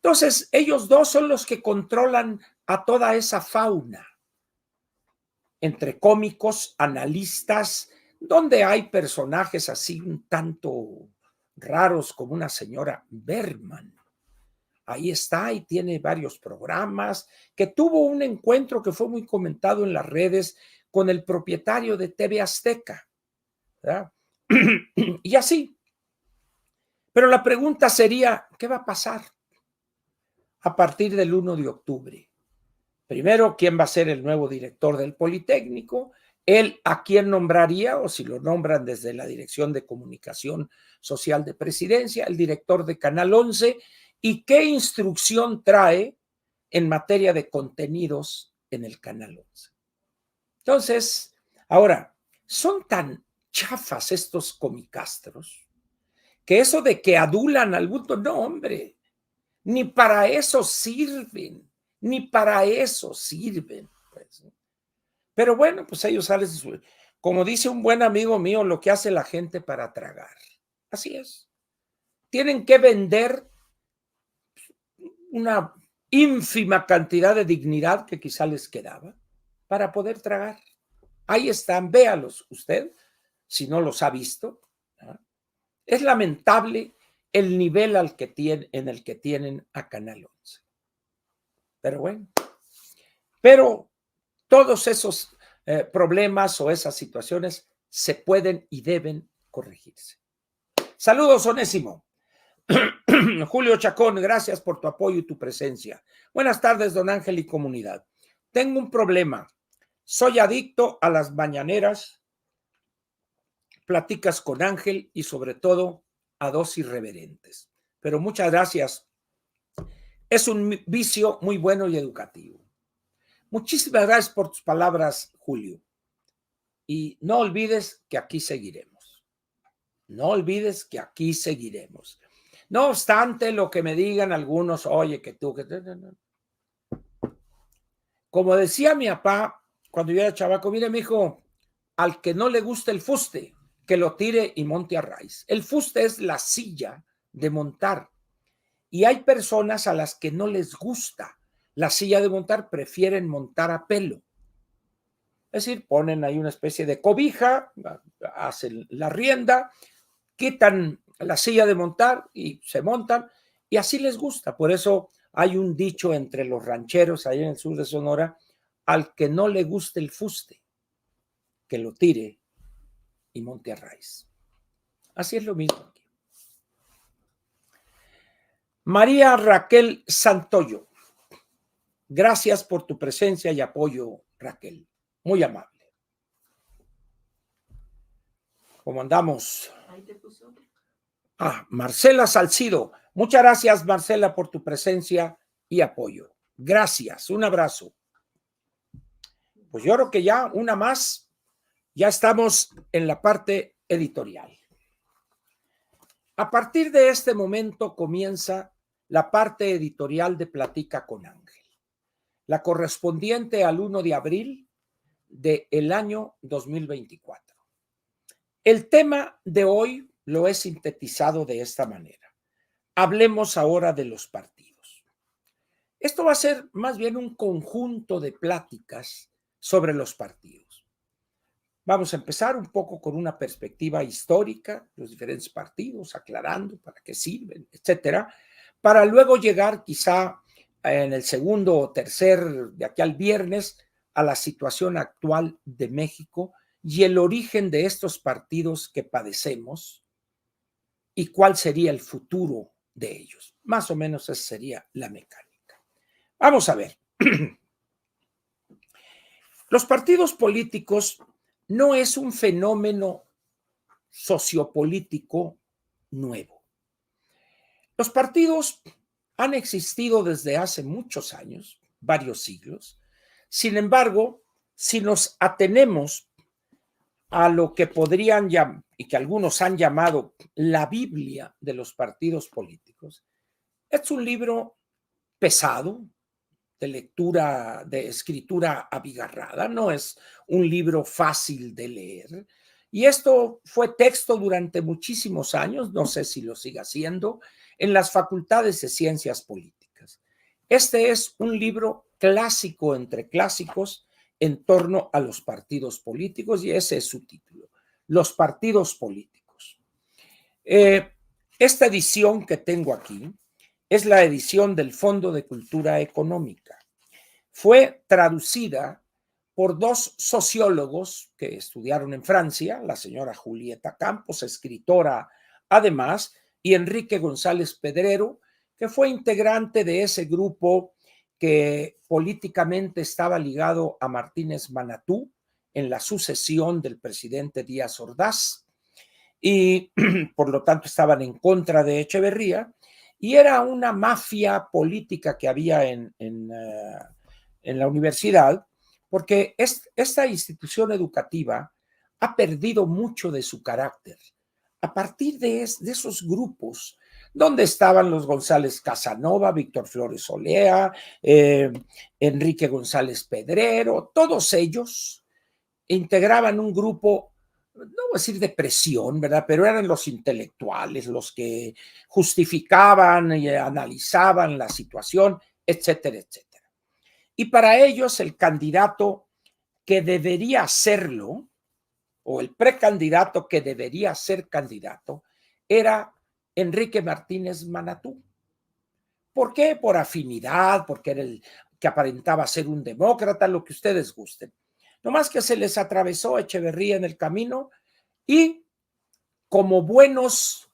Entonces, ellos 2 son los que controlan a toda esa fauna, entre cómicos, analistas, donde hay personajes así un tanto raros como una señora Berman. Ahí está y tiene varios programas, que tuvo un encuentro que fue muy comentado en las redes con el propietario de TV Azteca, ¿verdad? Y así. Pero la pregunta sería, ¿qué va a pasar a partir del 1 de octubre? Primero, ¿quién va a ser el nuevo director del Politécnico? Él a quién nombraría, o si lo nombran desde la Dirección de Comunicación Social de Presidencia, el director de Canal 11, y qué instrucción trae en materia de contenidos en el Canal 11. Entonces, ahora, son tan chafas estos comicastros que eso de que adulan al mundo, no, hombre, ni para eso sirven, ni para eso sirven. Pues. Pero bueno, pues ellos salen, como dice un buen amigo mío, lo que hace la gente para tragar. Así es. Tienen que vender una ínfima cantidad de dignidad que quizá les quedaba para poder tragar. Ahí están, véalos usted, si no los ha visto. ¿No? Es lamentable el nivel en el que tienen a Canal 11. Pero bueno, pero todos esos problemas o esas situaciones se pueden y deben corregirse. Saludos, Onésimo. Julio Chacón, gracias por tu apoyo y tu presencia. Buenas tardes, don Ángel y comunidad. Tengo un problema. Soy adicto a las mañaneras, platicas con Ángel y sobre todo a dos irreverentes. Pero muchas gracias. Es un vicio muy bueno y educativo. Muchísimas gracias por tus palabras, Julio. Y no olvides que aquí seguiremos. No olvides que aquí seguiremos. No obstante lo que me digan algunos, oye, que tú, que... Como decía mi papá cuando yo era chavaco, mire, mijo, al que no le gusta el fuste, que lo tire y monte a raíz. El fuste es la silla de montar. Y hay personas a las que no les gusta la silla de montar, prefieren montar a pelo. Es decir, ponen ahí una especie de cobija, hacen la rienda, quitan la silla de montar y se montan, y así les gusta. Por eso hay un dicho entre los rancheros ahí en el sur de Sonora, al que no le guste el fuste, que lo tire y monte a raíz. Así es lo mismo aquí. María Raquel Santoyo, gracias por tu presencia y apoyo, Raquel. Muy amable. ¿Cómo andamos? Marcela Salcido. Muchas gracias, Marcela, por tu presencia y apoyo. Gracias. Un abrazo. Pues yo creo que ya una más, ya estamos en la parte editorial. A partir de este momento comienza la parte editorial de Platica con Ángel, la correspondiente al 1 de abril del año 2024. El tema de hoy lo he sintetizado de esta manera. Hablemos ahora de los partidos. Esto va a ser más bien un conjunto de pláticas sobre los partidos. Vamos a empezar un poco con una perspectiva histórica, los diferentes partidos, aclarando para qué sirven, etcétera, para luego llegar quizá en el segundo o tercer, de aquí al viernes, a la situación actual de México y el origen de estos partidos que padecemos y cuál sería el futuro de ellos. Más o menos esa sería la mecánica. Vamos a ver. Los partidos políticos no es un fenómeno sociopolítico nuevo. Los partidos han existido desde hace muchos años, varios siglos. Sin embargo, si nos atenemos a lo que podrían llamar, y que algunos han llamado la Biblia de los partidos políticos, es un libro pesado, de lectura, de escritura abigarrada, no es un libro fácil de leer. Y esto fue texto durante muchísimos años, no sé si lo siga siendo, en las facultades de ciencias políticas. Este es un libro clásico entre clásicos en torno a los partidos políticos y ese es su título, Los partidos políticos. Esta edición que tengo aquí es la edición del Fondo de Cultura Económica. Fue traducida por dos sociólogos que estudiaron en Francia, la señora Julieta Campos, escritora además, y Enrique González Pedrero, que fue integrante de ese grupo que políticamente estaba ligado a Martínez Manatú en la sucesión del presidente Díaz Ordaz, y por lo tanto estaban en contra de Echeverría, y era una mafia política que había en la universidad, porque esta institución educativa ha perdido mucho de su carácter. A partir de esos grupos, donde estaban los González Casanova, Víctor Flores Olea, Enrique González Pedrero, todos ellos integraban un grupo, no voy a decir de presión, ¿verdad? Pero eran los intelectuales, los que justificaban y analizaban la situación, etcétera, etcétera. Y para ellos el candidato que debería hacerlo, o el precandidato que debería ser candidato, era Enrique Martínez Manatú. ¿Por qué? Por afinidad, porque era el que aparentaba ser un demócrata, lo que ustedes gusten. No más que se les atravesó Echeverría en el camino y como buenos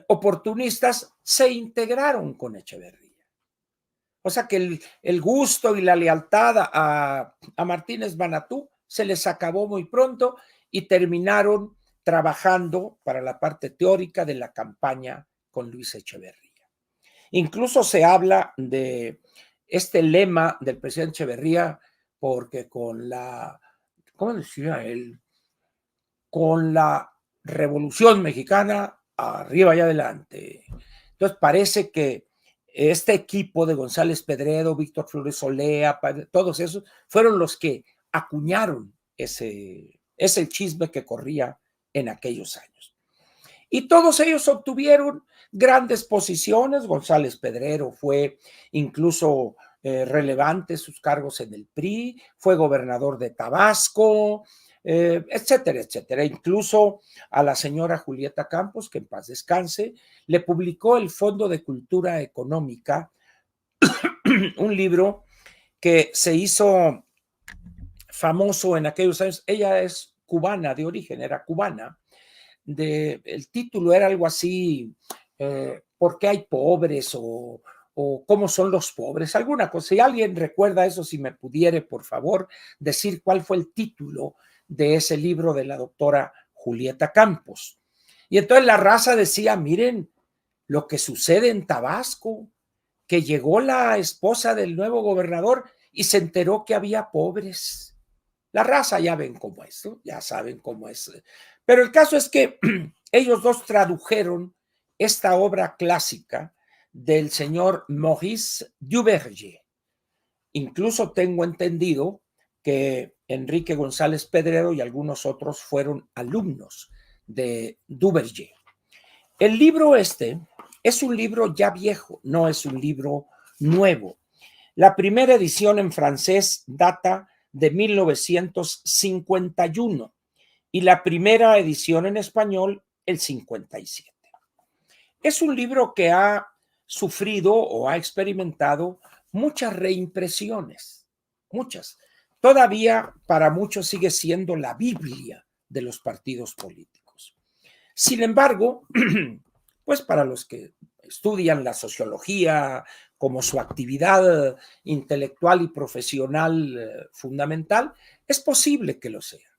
oportunistas se integraron con Echeverría. O sea que el gusto y la lealtad a Martínez Manatú se les acabó muy pronto y terminaron trabajando para la parte teórica de la campaña con Luis Echeverría. Incluso se habla de este lema del presidente Echeverría, porque con la, ¿cómo decía él? Con la Revolución Mexicana arriba y adelante. Entonces parece que este equipo de González Pedrero, Víctor Flores Olea, todos esos fueron los que acuñaron ese chisme que corría en aquellos años. Y todos ellos obtuvieron grandes posiciones. González Pedrero fue incluso relevante sus cargos en el PRI, fue gobernador de Tabasco, etcétera, etcétera. Incluso a la señora Julieta Campos, que en paz descanse, le publicó el Fondo de Cultura Económica, un libro que se hizo famoso en aquellos años. Ella es cubana de origen, era cubana. El título era algo así, ¿por qué hay pobres? O cómo son los pobres, alguna cosa. Si alguien recuerda eso, si me pudiere, por favor, decir cuál fue el título de ese libro de la doctora Julieta Campos. Y entonces la raza decía, miren lo que sucede en Tabasco, que llegó la esposa del nuevo gobernador y se enteró que había pobres. La raza ya ven cómo es, ¿no? Ya saben cómo es. Pero el caso es que ellos dos tradujeron esta obra clásica del señor Maurice Duverger. Incluso tengo entendido que Enrique González Pedrero y algunos otros fueron alumnos de Duverger. El libro este es un libro ya viejo, no es un libro nuevo. La primera edición en francés data de 1951 y la primera edición en español el 57. Es un libro que ha sufrido o ha experimentado muchas reimpresiones, muchas. Todavía para muchos sigue siendo la Biblia de los partidos políticos. Sin embargo, pues para los que estudian la sociología como su actividad intelectual y profesional fundamental, es posible que lo sea.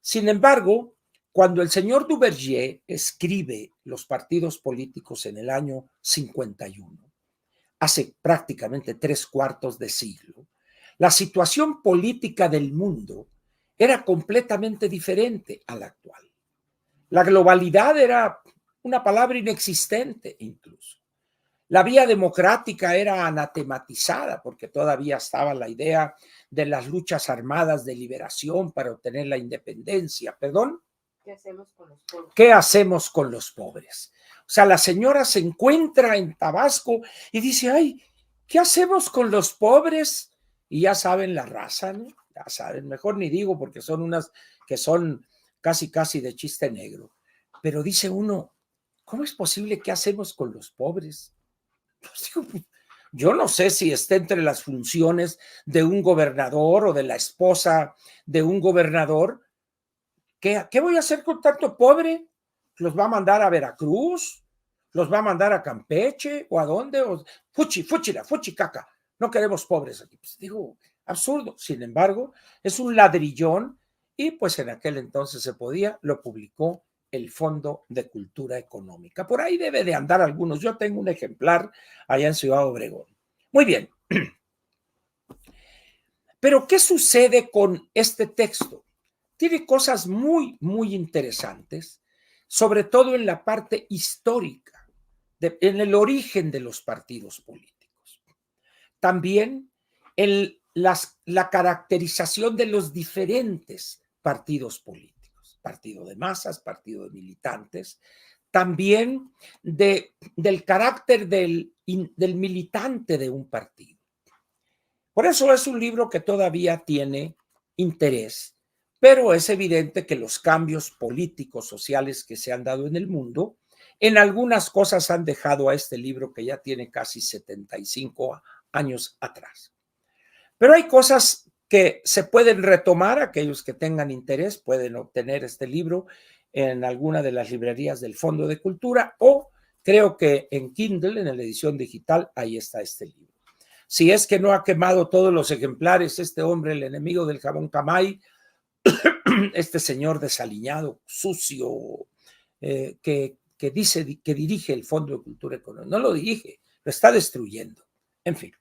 Sin embargo, cuando el señor Duverger escribe Los partidos políticos en el año 51, hace prácticamente 3/4 de siglo, la situación política del mundo era completamente diferente a la actual. La globalidad era una palabra inexistente incluso. La vía democrática era anatematizada porque todavía estaba la idea de las luchas armadas de liberación para obtener la independencia. ¿Perdón? ¿Qué hacemos con los pobres? ¿Qué hacemos con los pobres? O sea, la señora se encuentra en Tabasco y dice, ay, ¿qué hacemos con los pobres? Y ya saben la raza, ¿no? Ya saben, mejor ni digo porque son unas que son casi, casi de chiste negro. Pero dice uno, ¿cómo es posible que hacemos con los pobres? Pues digo, Yo no sé si está entre las funciones de un gobernador o de la esposa de un gobernador. ¿Qué voy a hacer con tanto pobre? ¿Los va a mandar a Veracruz? ¿Los va a mandar a Campeche? ¿O a dónde? Fuchicaca. No queremos pobres aquí. Pues digo, absurdo. Sin embargo, es un ladrillón y pues en aquel entonces se podía, lo publicó el Fondo de Cultura Económica. Por ahí debe de andar algunos. Yo tengo un ejemplar allá en Ciudad Obregón. Muy bien. Pero ¿qué sucede con este texto? Tiene cosas muy, muy interesantes, sobre todo en la parte histórica, en el origen de los partidos políticos. También en la caracterización de los diferentes partidos políticos, partido de masas, partido de militantes, también del carácter del militante de un partido. Por eso es un libro que todavía tiene interés, pero es evidente que los cambios políticos, sociales que se han dado en el mundo, en algunas cosas han dejado a este libro que ya tiene casi 75 años atrás. Pero hay cosas que se pueden retomar, aquellos que tengan interés pueden obtener este libro en alguna de las librerías del Fondo de Cultura o creo que en Kindle, en la edición digital, ahí está este libro. Si es que no ha quemado todos los ejemplares, este hombre, el enemigo del jabón Camay, este señor desaliñado, sucio, que dice que dirige el Fondo de Cultura Económica. No lo dirige, lo está destruyendo. En fin.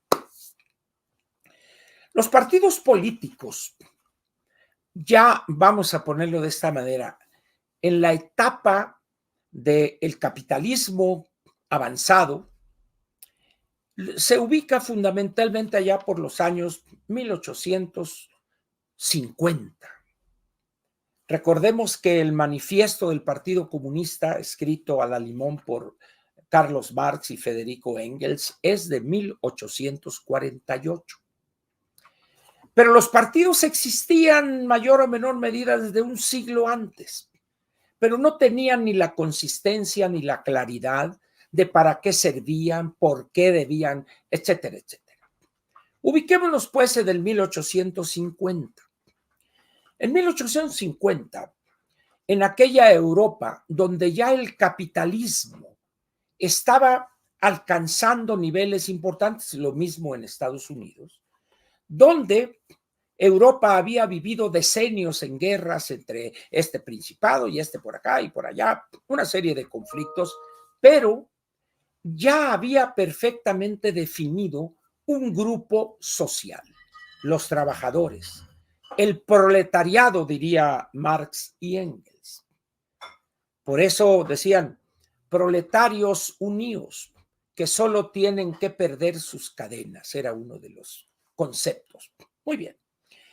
Los partidos políticos, ya vamos a ponerlo de esta manera, en la etapa del capitalismo avanzado, se ubica fundamentalmente allá por los años 1850. Recordemos que el manifiesto del Partido Comunista, escrito a la limón por Carlos Marx y Federico Engels, es de 1848. Pero los partidos existían en mayor o menor medida desde un siglo antes, pero no tenían ni la consistencia ni la claridad de para qué servían, por qué debían, etcétera, etcétera. Ubiquémonos pues en el 1850. En 1850, en aquella Europa donde ya el capitalismo estaba alcanzando niveles importantes, lo mismo en Estados Unidos, donde Europa había vivido decenios en guerras entre este principado y este por acá y por allá, una serie de conflictos, pero ya había perfectamente definido un grupo social, los trabajadores, el proletariado, diría Marx y Engels. Por eso decían, proletarios unidos, que solo tienen que perder sus cadenas, era uno de los conceptos. Muy bien.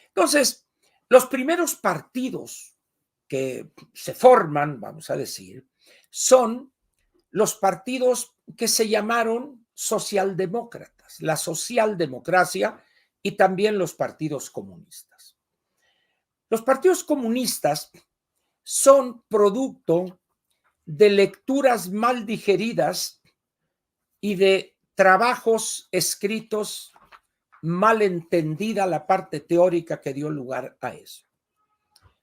Entonces, los primeros partidos que se forman, vamos a decir, son los partidos que se llamaron socialdemócratas, la socialdemocracia y también los partidos comunistas. Los partidos comunistas son producto de lecturas mal digeridas y de trabajos escritos mal entendida la parte teórica que dio lugar a eso.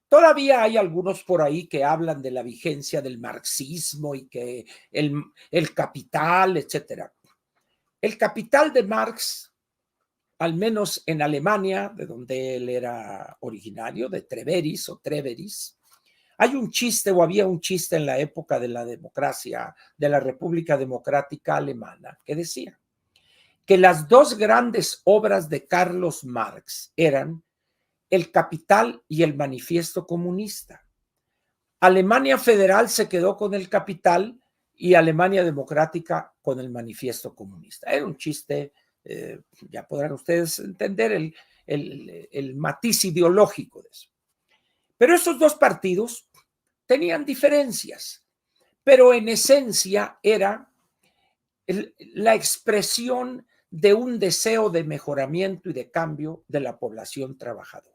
Todavía hay algunos por ahí que hablan de la vigencia del marxismo y que el capital, etcétera. El capital de Marx, al menos en Alemania, de donde él era originario, de Treveris o Treveris, hay un chiste o había un chiste en la época de la democracia, de la República Democrática Alemana, que decía que las dos grandes obras de Carlos Marx eran El Capital y el Manifiesto Comunista. Alemania Federal se quedó con El Capital y Alemania Democrática con el Manifiesto Comunista. Era un chiste, ya podrán ustedes entender el matiz ideológico de eso. Pero estos dos partidos tenían diferencias, pero en esencia era la expresión de un deseo de mejoramiento y de cambio de la población trabajadora.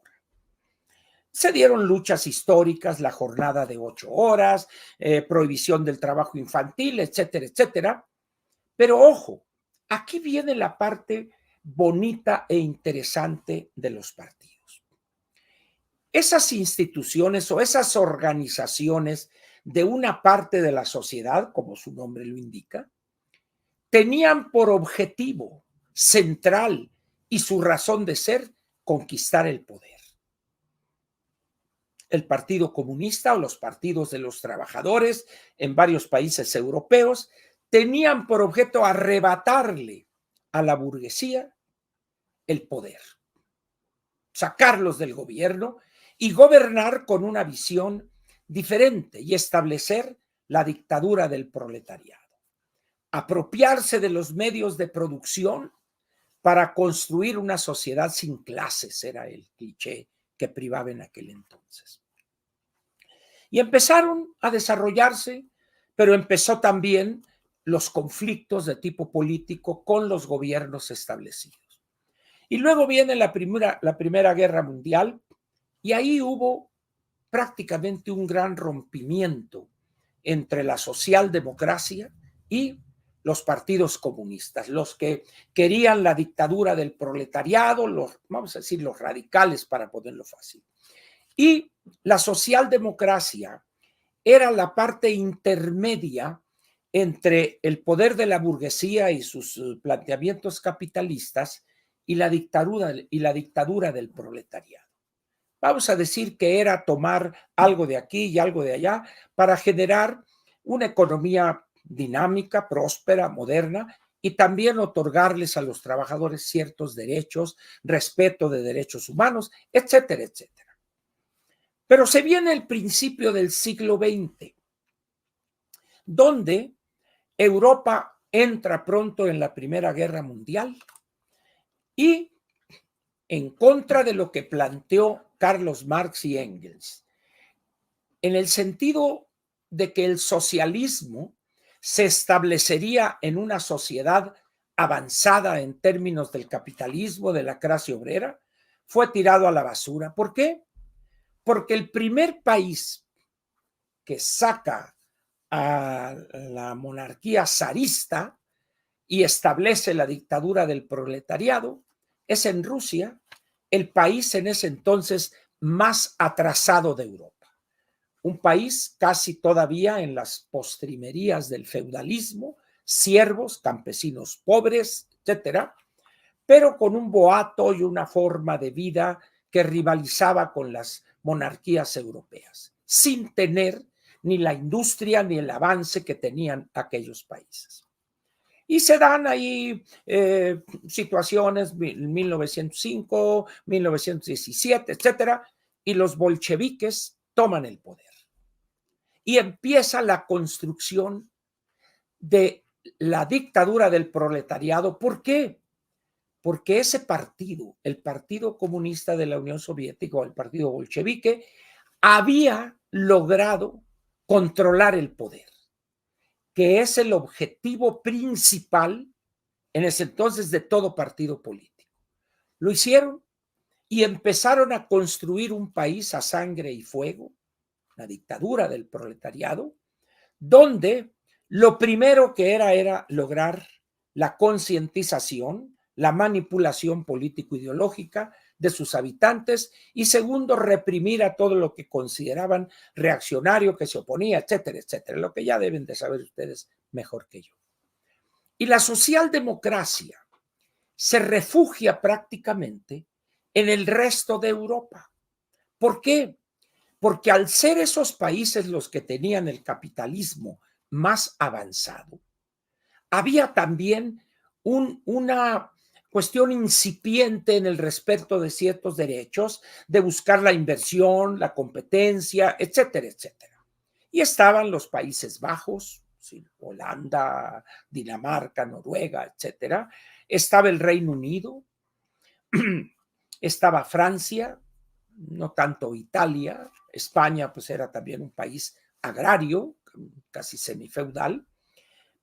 Se dieron luchas históricas, la jornada de 8 horas, prohibición del trabajo infantil, etcétera, etcétera. Pero ojo, aquí viene la parte bonita e interesante de los partidos. Esas instituciones o esas organizaciones de una parte de la sociedad, como su nombre lo indica, tenían por objetivo central y su razón de ser conquistar el poder. El Partido Comunista o los partidos de los trabajadores en varios países europeos tenían por objeto arrebatarle a la burguesía el poder, sacarlos del gobierno y gobernar con una visión diferente y establecer la dictadura del proletariado. Apropiarse de los medios de producción para construir una sociedad sin clases, era el cliché que privaba en aquel entonces. Y empezaron a desarrollarse, pero empezó también los conflictos de tipo político con los gobiernos establecidos. Y luego viene la Primera Guerra Mundial, y ahí hubo prácticamente un gran rompimiento entre la socialdemocracia y los partidos comunistas, los que querían la dictadura del proletariado, vamos a decir, los radicales para ponerlo fácil. Y la socialdemocracia era la parte intermedia entre el poder de la burguesía y sus planteamientos capitalistas y la dictadura del proletariado. Vamos a decir que era tomar algo de aquí y algo de allá para generar una economía dinámica, próspera, moderna, y también otorgarles a los trabajadores ciertos derechos, respeto de derechos humanos, etcétera, etcétera. Pero se viene el principio del siglo XX, donde Europa entra pronto en la Primera Guerra Mundial y, en contra de lo que planteó Carlos Marx y Engels, en el sentido de que el socialismo se establecería en una sociedad avanzada en términos del capitalismo, de la clase obrera, fue tirado a la basura. ¿Por qué? Porque el primer país que saca a la monarquía zarista y establece la dictadura del proletariado es en Rusia, el país en ese entonces más atrasado de Europa. Un país casi todavía en las postrimerías del feudalismo, siervos, campesinos pobres, etcétera, pero con un boato y una forma de vida que rivalizaba con las monarquías europeas, sin tener ni la industria ni el avance que tenían aquellos países. Y se dan ahí situaciones, 1905, 1917, etcétera, y los bolcheviques toman el poder. Y empieza la construcción de la dictadura del proletariado. ¿Por qué? Porque ese partido, el Partido Comunista de la Unión Soviética o el Partido Bolchevique, había logrado controlar el poder, que es el objetivo principal en ese entonces de todo partido político. Lo hicieron y empezaron a construir un país a sangre y fuego, la dictadura del proletariado, donde lo primero que era lograr la concientización, la manipulación político-ideológica de sus habitantes, y segundo, reprimir a todo lo que consideraban reaccionario, que se oponía, etcétera, etcétera, lo que ya deben de saber ustedes mejor que yo. Y la socialdemocracia se refugia prácticamente en el resto de Europa. ¿Por qué? Porque al ser esos países los que tenían el capitalismo más avanzado, había también una cuestión incipiente en el respeto de ciertos derechos, de buscar la inversión, la competencia, etcétera, etcétera. Y estaban los Países Bajos, Holanda, Dinamarca, Noruega, etcétera. Estaba el Reino Unido, estaba Francia, no tanto Italia. España pues era también un país agrario, casi semifeudal,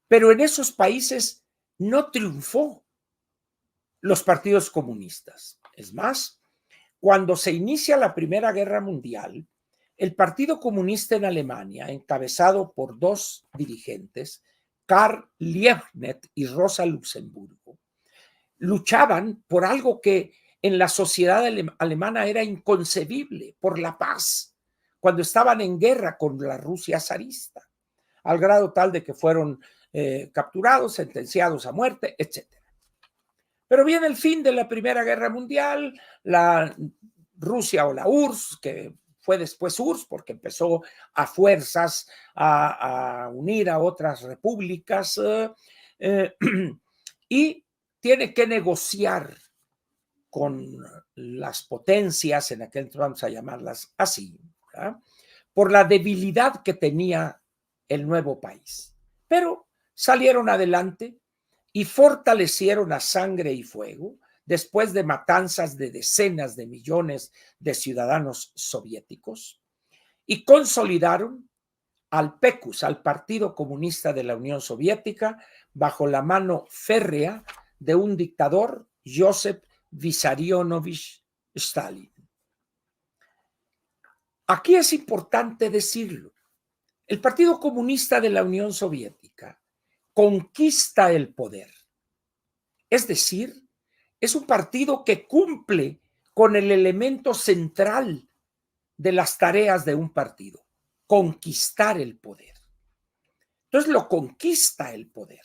pero en esos países no triunfó los partidos comunistas. Es más, cuando se inicia la Primera Guerra Mundial, el Partido Comunista en Alemania, encabezado por dos dirigentes, Karl Liebknecht y Rosa Luxemburgo luchaban por algo que en la sociedad alemana era inconcebible, por la paz, cuando estaban en guerra con la Rusia zarista, al grado tal de que fueron capturados, sentenciados a muerte, etc. Pero viene el fin de la Primera Guerra Mundial, la Rusia o la URSS, que fue después URSS porque empezó a fuerzas a unir a otras repúblicas y tiene que negociar con las potencias, en aquel entonces vamos a llamarlas así, ¿verdad?, por la debilidad que tenía el nuevo país. Pero salieron adelante y fortalecieron a sangre y fuego después de matanzas de decenas de millones de ciudadanos soviéticos y consolidaron al PECUS, al Partido Comunista de la Unión Soviética, bajo la mano férrea de un dictador, Joseph Vissarionovich Stalin. Aquí es importante decirlo. El Partido Comunista de la Unión Soviética conquista el poder. Es decir, es un partido que cumple con el elemento central de las tareas de un partido, conquistar el poder. Entonces lo conquista el poder.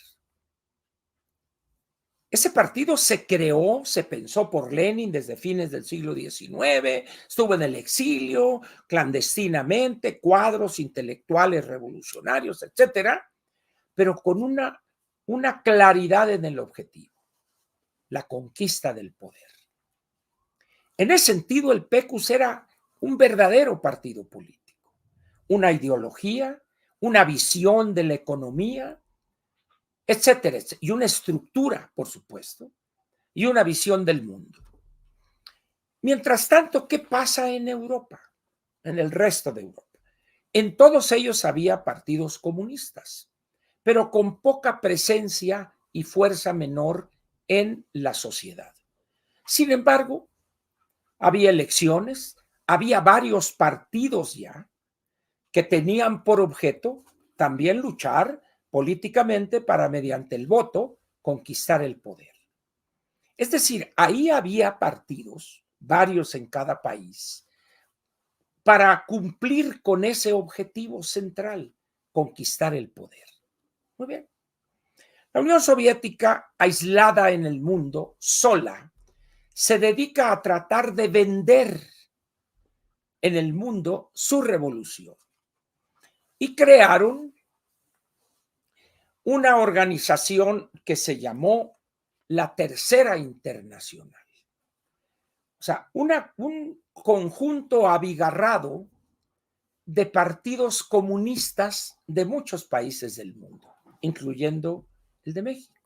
Ese partido se creó, se pensó por Lenin desde fines del siglo XIX, estuvo en el exilio, clandestinamente, cuadros intelectuales revolucionarios, etcétera, pero con una claridad en el objetivo, la conquista del poder. En ese sentido, el PECUS era un verdadero partido político, una ideología, una visión de la economía, etcétera, etcétera, y una estructura, por supuesto, y una visión del mundo. Mientras tanto, ¿qué pasa en Europa? En el resto de Europa. En todos ellos había partidos comunistas, pero con poca presencia y fuerza menor en la sociedad. Sin embargo, había elecciones, había varios partidos ya que tenían por objeto también luchar políticamente para, mediante el voto, conquistar el poder. Es decir, ahí había partidos, varios en cada país, para cumplir con ese objetivo central, conquistar el poder. Muy bien. La Unión Soviética, aislada en el mundo, sola, se dedica a tratar de vender en el mundo su revolución. Y crearon una organización que se llamó la Tercera Internacional. O sea, un conjunto abigarrado de partidos comunistas de muchos países del mundo, incluyendo el de México.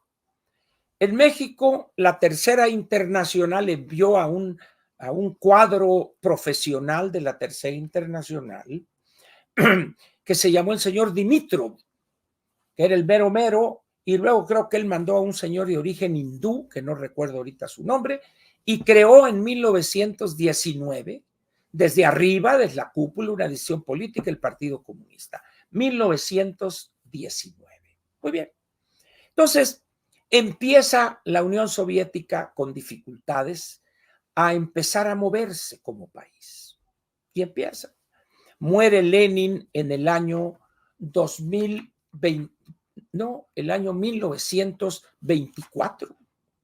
En México, la Tercera Internacional envió a un cuadro profesional de la Tercera Internacional que se llamó el señor Dimitrov, que era el mero mero, y luego creo que él mandó a un señor de origen hindú, que no recuerdo ahorita su nombre, y creó en 1919, desde arriba, desde la cúpula, una decisión política, el Partido Comunista. 1919. Muy bien. Entonces, empieza la Unión Soviética con dificultades a empezar a moverse como país. Y empieza. Muere Lenin en el año 2020, no, el año 1924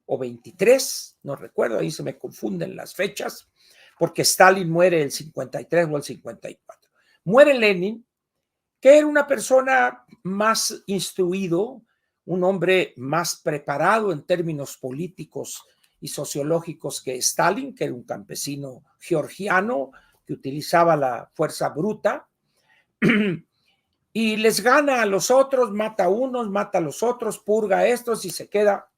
o 23, no recuerdo, ahí se me confunden las fechas, porque Stalin muere el 53 o el 54. Muere Lenin, que era una persona más instruido, un hombre más preparado en términos políticos y sociológicos que Stalin, que era un campesino georgiano que utilizaba la fuerza bruta, y les gana a los otros, mata a unos, mata a los otros, purga a estos y se queda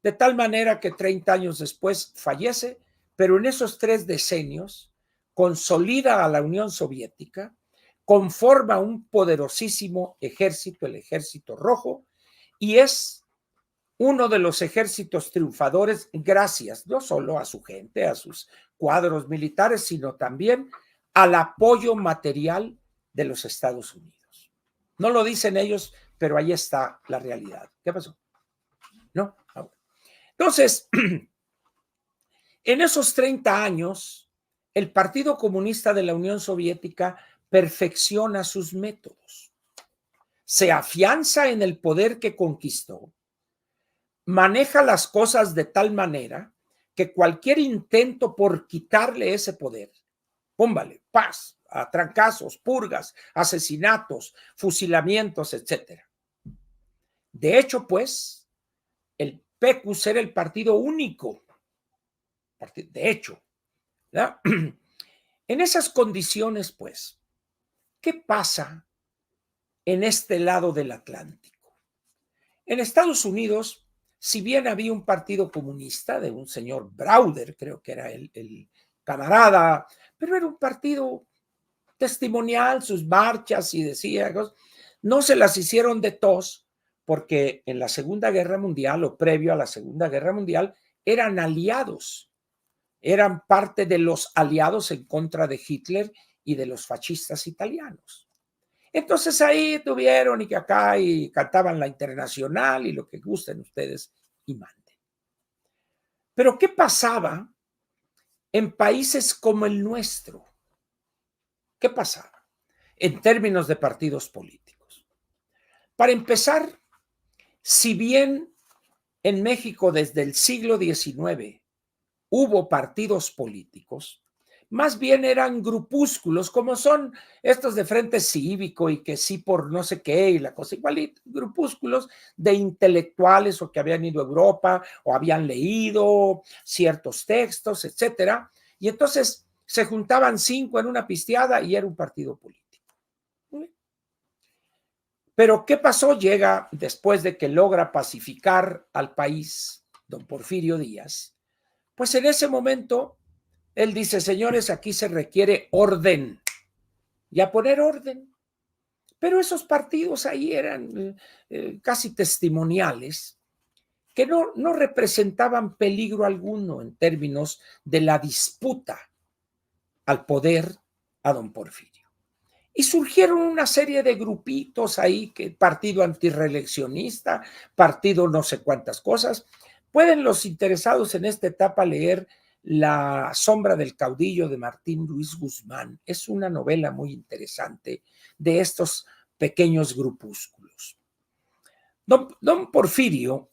de tal manera que 30 años después fallece, pero en esos 3 decenios consolida a la Unión Soviética, conforma un poderosísimo ejército, el Ejército Rojo, y es uno de los ejércitos triunfadores gracias no solo a su gente, a sus cuadros militares, sino también al apoyo material de los Estados Unidos. No lo dicen ellos, pero ahí está la realidad. ¿Qué pasó? ¿No? Ah, bueno. Entonces, en esos 30 años, el Partido Comunista de la Unión Soviética perfecciona sus métodos, se afianza en el poder que conquistó, maneja las cosas de tal manera que cualquier intento por quitarle ese poder, pómbale, paz, a trancazos, purgas, asesinatos, fusilamientos, etcétera. De hecho, pues, el PQS era el partido único. De hecho, ¿verdad? En esas condiciones, pues, ¿qué pasa en este lado del Atlántico? En Estados Unidos, si bien había un partido comunista de un señor Browder, creo que era el camarada, pero era un partido testimonial, sus marchas y decía, no se las hicieron de tos, porque en la Segunda Guerra Mundial o previo a la Segunda Guerra Mundial eran aliados, eran parte de los aliados en contra de Hitler y de los fascistas italianos. Entonces ahí tuvieron y que acá y cantaban la Internacional y lo que gusten ustedes y manden. Pero ¿qué pasaba en países como el nuestro? ¿Qué pasaba en términos de partidos políticos? Para empezar, si bien en México desde el siglo XIX hubo partidos políticos, más bien eran grupúsculos, como son estos de Frente Cívico y que sí por no sé qué y la cosa igual, grupúsculos de intelectuales o que habían ido a Europa o habían leído ciertos textos, etcétera. Y entonces se juntaban 5 en una pisteada y era un partido político. Pero ¿qué pasó? Llega después de que logra pacificar al país don Porfirio Díaz. Pues en ese momento él dice, señores, aquí se requiere orden y a poner orden. Pero esos partidos ahí eran casi testimoniales que no representaban peligro alguno en términos de la disputa al poder a don Porfirio. Y surgieron una serie de grupitos ahí, que partido antirreeleccionista, partido no sé cuántas cosas. Pueden los interesados en esta etapa leer La sombra del caudillo de Martín Luis Guzmán. Es una novela muy interesante de estos pequeños grupúsculos. Don Porfirio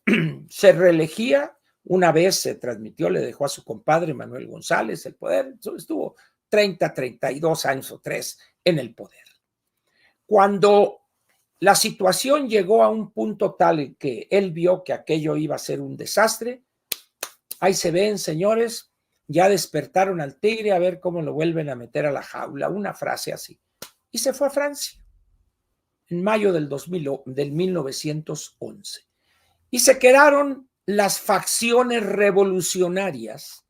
se reelegía, una vez se transmitió, le dejó a su compadre Manuel González el poder, estuvo 30, 32 años o 3 en el poder. Cuando la situación llegó a un punto tal en que él vio que aquello iba a ser un desastre, ahí se ven, señores, ya despertaron al tigre a ver cómo lo vuelven a meter a la jaula, una frase así. Y se fue a Francia en mayo del 1911. Y se quedaron las facciones revolucionarias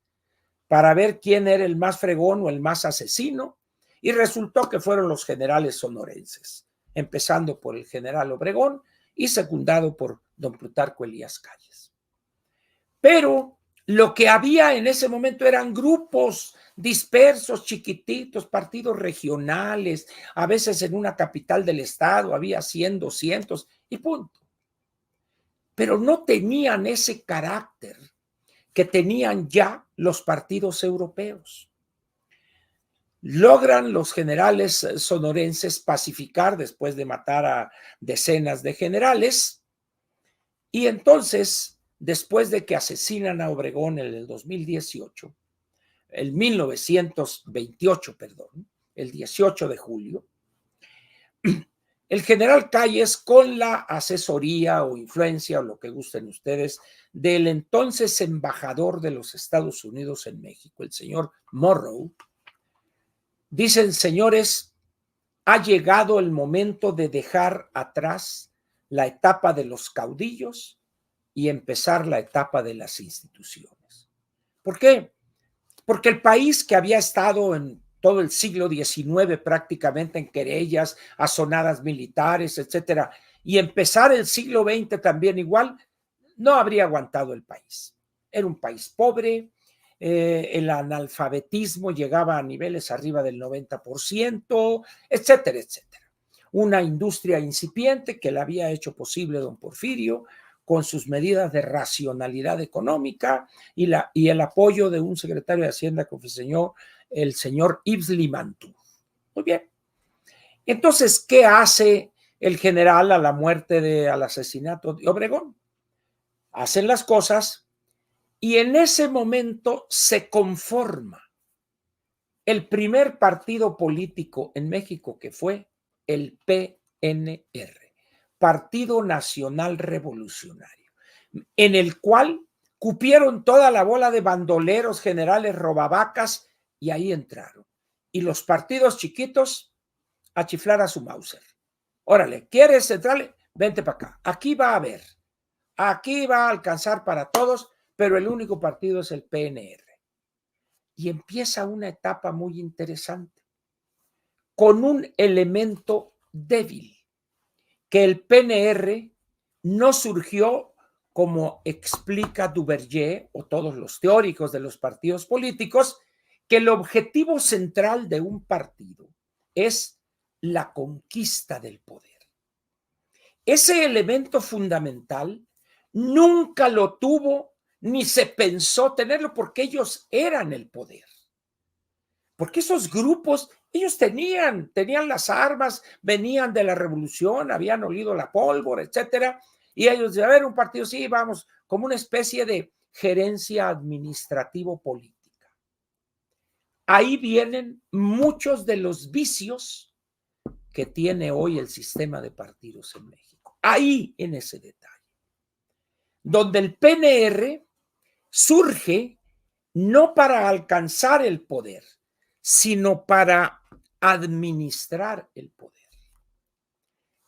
para ver quién era el más fregón o el más asesino, y resultó que fueron los generales sonorenses, empezando por el general Obregón y secundado por don Plutarco Elías Calles. Pero lo que había en ese momento eran grupos dispersos, chiquititos, partidos regionales, a veces en una capital del estado había 100, 200 y punto. Pero no tenían ese carácter que tenían ya los partidos europeos. Logran los generales sonorenses pacificar después de matar a decenas de generales, y entonces, después de que asesinan a Obregón en el 2018, el 1928, perdón, el 18 de julio, el general Calles, con la asesoría o influencia o lo que gusten ustedes, del entonces embajador de los Estados Unidos en México, el señor Morrow, dicen, señores, ha llegado el momento de dejar atrás la etapa de los caudillos y empezar la etapa de las instituciones. ¿Por qué? Porque el país que había estado en todo el siglo XIX prácticamente en querellas, azonadas militares, etcétera, y empezar el siglo XX también igual, no habría aguantado el país. Era un país pobre, el analfabetismo llegaba a niveles arriba del 90%, etcétera, etcétera. una industria incipiente que la había hecho posible don Porfirio con sus medidas de racionalidad económica y el apoyo de un secretario de Hacienda que fue el señor Yves Limantour. Muy bien. Entonces, ¿qué hace el general al asesinato de Obregón? Hacen las cosas y en ese momento se conforma el primer partido político en México, que fue el PNR, Partido Nacional Revolucionario, en el cual cupieron toda la bola de bandoleros, generales, robavacas, y ahí entraron. Y los partidos chiquitos a chiflar a su Mauser. Órale, ¿quieres entrarle? Vente para acá. Aquí va a haber. Aquí va a alcanzar para todos, pero el único partido es el PNR. Y empieza una etapa muy interesante, con un elemento débil, que el PNR no surgió como explica Duverger o todos los teóricos de los partidos políticos, que el objetivo central de un partido es la conquista del poder. Ese elemento fundamental nunca lo tuvo ni se pensó tenerlo porque ellos eran el poder. Porque esos grupos, ellos tenían las armas, venían de la revolución, habían olido la pólvora, etcétera. Y ellos decían, a ver, un partido, sí, vamos, como una especie de gerencia administrativo-política. Ahí vienen muchos de los vicios que tiene hoy el sistema de partidos en México. Ahí, en ese detalle. Donde el PNR surge no para alcanzar el poder, sino para administrar el poder.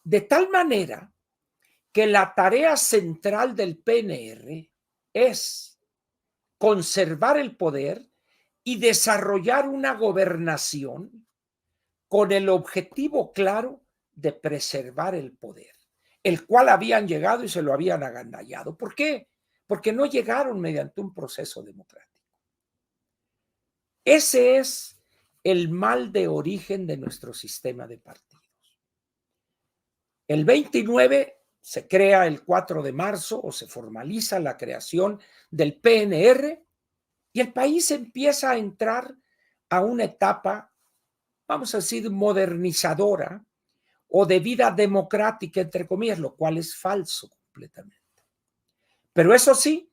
De tal manera que la tarea central del PNR es conservar el poder y desarrollar una gobernación con el objetivo claro de preservar el poder, el cual habían llegado y se lo habían agandallado. ¿Por qué? Porque no llegaron mediante un proceso democrático. Ese es el mal de origen de nuestro sistema de partidos. El 29 se crea el 4 de marzo o se formaliza la creación del PNR y el país empieza a entrar a una etapa, vamos a decir, modernizadora o de vida democrática, entre comillas, lo cual es falso completamente. Pero eso sí,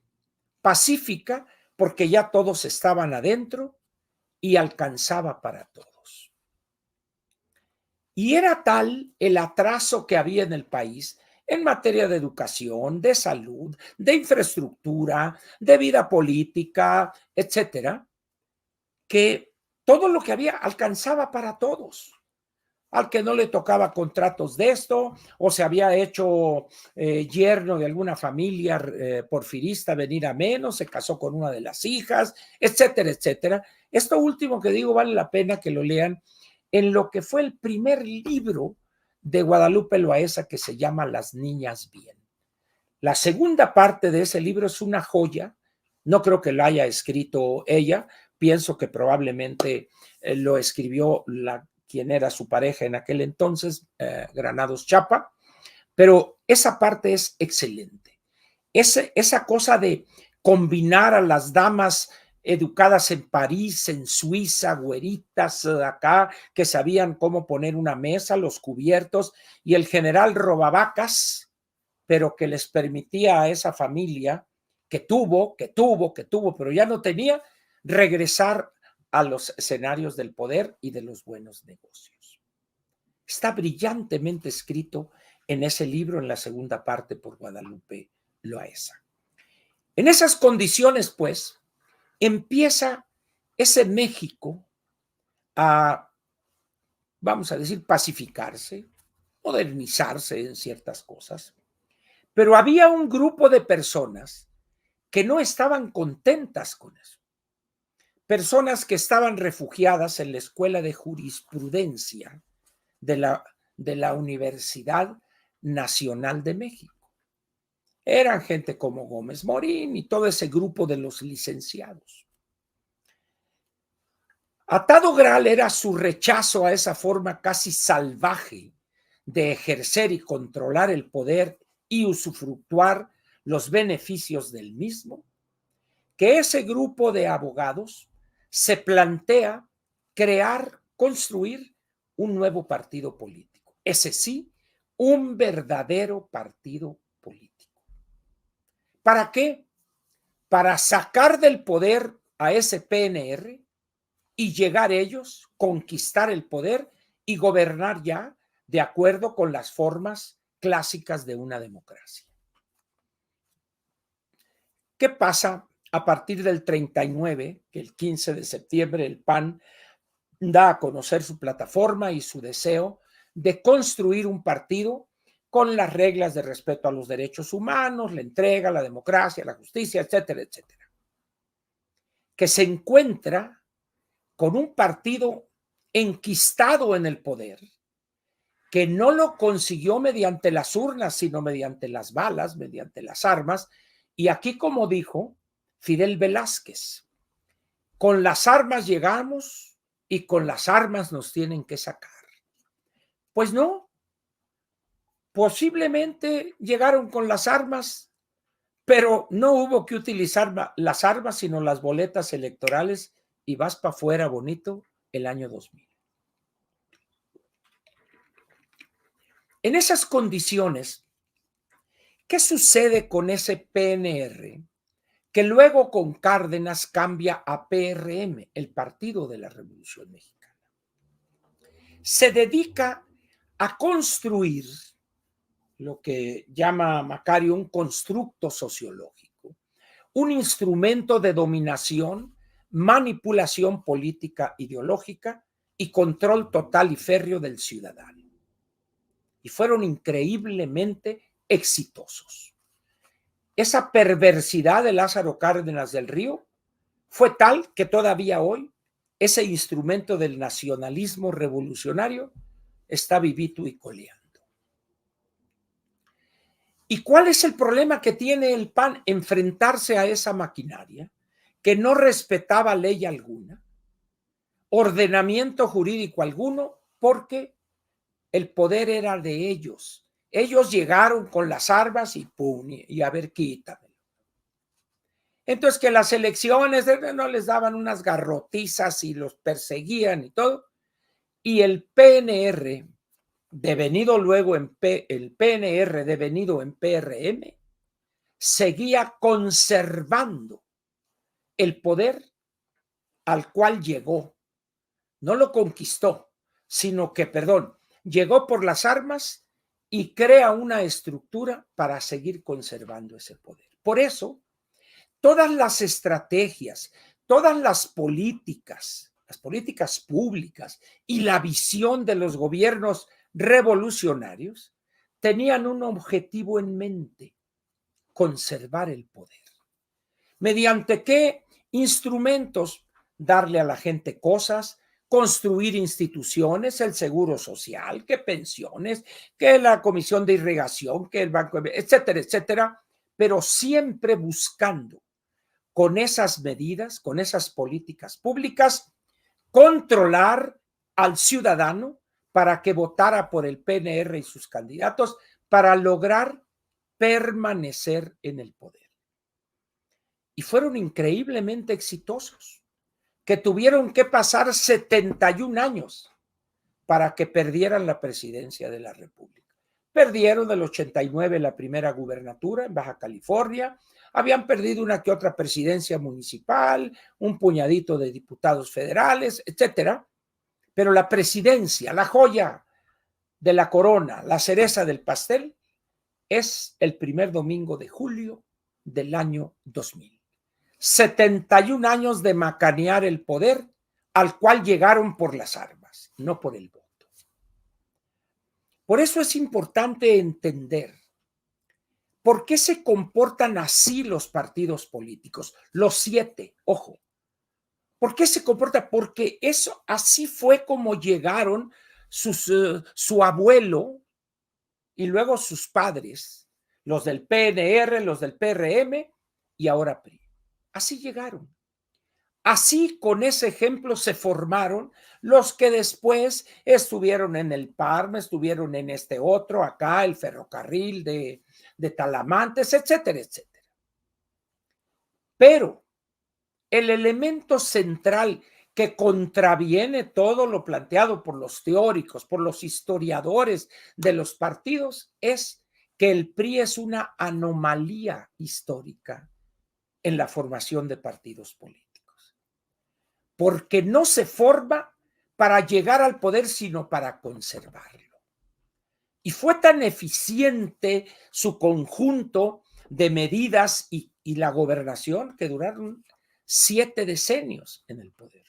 pacífica, porque ya todos estaban adentro y alcanzaba para todos. Y era tal el atraso que había en el país en materia de educación, de salud, de infraestructura, de vida política, etcétera, que todo lo que había alcanzaba para todos. Al que no le tocaba contratos de esto, o se había hecho yerno de alguna familia porfirista venir a menos, se casó con una de las hijas, etcétera, etcétera. Esto último que digo vale la pena que lo lean en lo que fue el primer libro de Guadalupe Loaesa, que se llama Las Niñas Bien. La segunda parte de ese libro es una joya, no creo que lo haya escrito ella, pienso que probablemente lo escribió quien era su pareja en aquel entonces, Granados Chapa, pero esa parte es excelente. Esa cosa de combinar a las damas educadas en París, en Suiza, güeritas acá, que sabían cómo poner una mesa, los cubiertos, y el general robavacas, pero que les permitía a esa familia que tuvo, pero ya no tenía, regresar a los escenarios del poder y de los buenos negocios. Está brillantemente escrito en ese libro, en la segunda parte, por Guadalupe Loaesa. En esas condiciones, pues, empieza ese México a, vamos a decir, pacificarse, modernizarse en ciertas cosas, pero había un grupo de personas que no estaban contentas con eso. Personas que estaban refugiadas en la Escuela de Jurisprudencia de la Universidad Nacional de México. Eran gente como Gómez Morín y todo ese grupo de los licenciados. Atado Gral era su rechazo a esa forma casi salvaje de ejercer y controlar el poder y usufructuar los beneficios del mismo, que ese grupo de abogados se plantea crear, construir un nuevo partido político. Ese sí, un verdadero partido político. ¿Para qué? Para sacar del poder a ese PNR y llegar ellos, conquistar el poder y gobernar ya de acuerdo con las formas clásicas de una democracia. ¿Qué pasa a partir del 39, que el 15 de septiembre el PAN da a conocer su plataforma y su deseo de construir un partido con las reglas de respeto a los derechos humanos, la entrega, la democracia, la justicia, etcétera, etcétera? Que se encuentra con un partido enquistado en el poder, que no lo consiguió mediante las urnas, sino mediante las balas, mediante las armas. Y aquí, como dijo Fidel Velázquez, con las armas llegamos y con las armas nos tienen que sacar. Pues no, posiblemente llegaron con las armas, pero no hubo que utilizar las armas, sino las boletas electorales y vas para afuera bonito el año 2000. En esas condiciones, ¿qué sucede con ese PNR que luego con Cárdenas cambia a PRM, el Partido de la Revolución Mexicana? Se dedica a construir lo que llama Macario un constructo sociológico, un instrumento de dominación, manipulación política ideológica y control total y férreo del ciudadano. Y fueron increíblemente exitosos. Esa perversidad de Lázaro Cárdenas del Río fue tal que todavía hoy ese instrumento del nacionalismo revolucionario está vivito y coleando. ¿Y cuál es el problema que tiene el PAN? Enfrentarse a esa maquinaria que no respetaba ley alguna, ordenamiento jurídico alguno, porque el poder era de ellos. Ellos llegaron con las armas y pum, y a ver, quítame. Entonces que las elecciones no les daban unas garrotizas y los perseguían y todo. Y el PNR, devenido luego el PNR devenido en PRM, seguía conservando el poder al cual llegó. No lo conquistó, sino que, llegó por las armas y crea una estructura para seguir conservando ese poder. Por eso, todas las estrategias, todas las políticas públicas y la visión de los gobiernos revolucionarios tenían un objetivo en mente: conservar el poder. ¿Mediante qué instrumentos? Darle a la gente cosas, construir instituciones, el seguro social, que pensiones, que la comisión de irrigación, que el banco, etcétera, etcétera, pero siempre buscando con esas medidas, con esas políticas públicas, controlar al ciudadano para que votara por el PNR y sus candidatos para lograr permanecer en el poder. Y fueron increíblemente exitosos, que tuvieron que pasar 71 años para que perdieran la presidencia de la República. Perdieron del 89 la primera gubernatura en Baja California, habían perdido una que otra presidencia municipal, un puñadito de diputados federales, etcétera, pero la presidencia, la joya de la corona, la cereza del pastel, es el primer domingo de julio del año 2000. 71 años de macanear el poder al cual llegaron por las armas, no por el voto. Por eso es importante entender por qué se comportan así los partidos políticos, los 7, ojo. ¿Por qué se comporta? Porque eso así fue como llegaron su abuelo y luego sus padres, los del PNR, los del PRM y ahora PRI. Así llegaron Así, con ese ejemplo, se formaron los que después estuvieron en el Parma, estuvieron en este otro, acá, el ferrocarril de Talamantes, etcétera, etcétera. Pero el elemento central que contraviene todo lo planteado por los teóricos, por los historiadores de los partidos, es que el PRI es una anomalía histórica en la formación de partidos políticos, porque no se forma para llegar al poder, sino para conservarlo. Y fue tan eficiente su conjunto de medidas y la gobernación que duraron 7 decenios en el poder.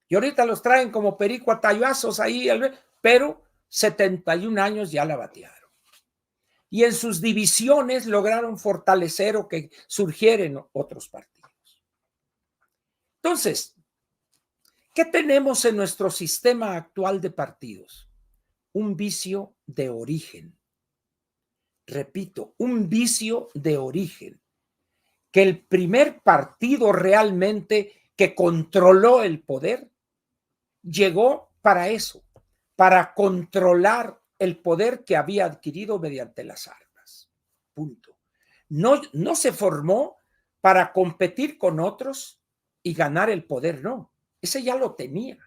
Y ahorita los traen como perico a tallazos ahí, pero 71 años ya la batearon. Y en sus divisiones lograron fortalecer o que surgieran otros partidos. Entonces, ¿qué tenemos en nuestro sistema actual de partidos? Un vicio de origen. Repito, un vicio de origen. Que el primer partido realmente que controló el poder llegó para eso, para controlar el poder que había adquirido mediante las armas. Punto. No se formó para competir con otros y ganar el poder, no. Ese ya lo tenía.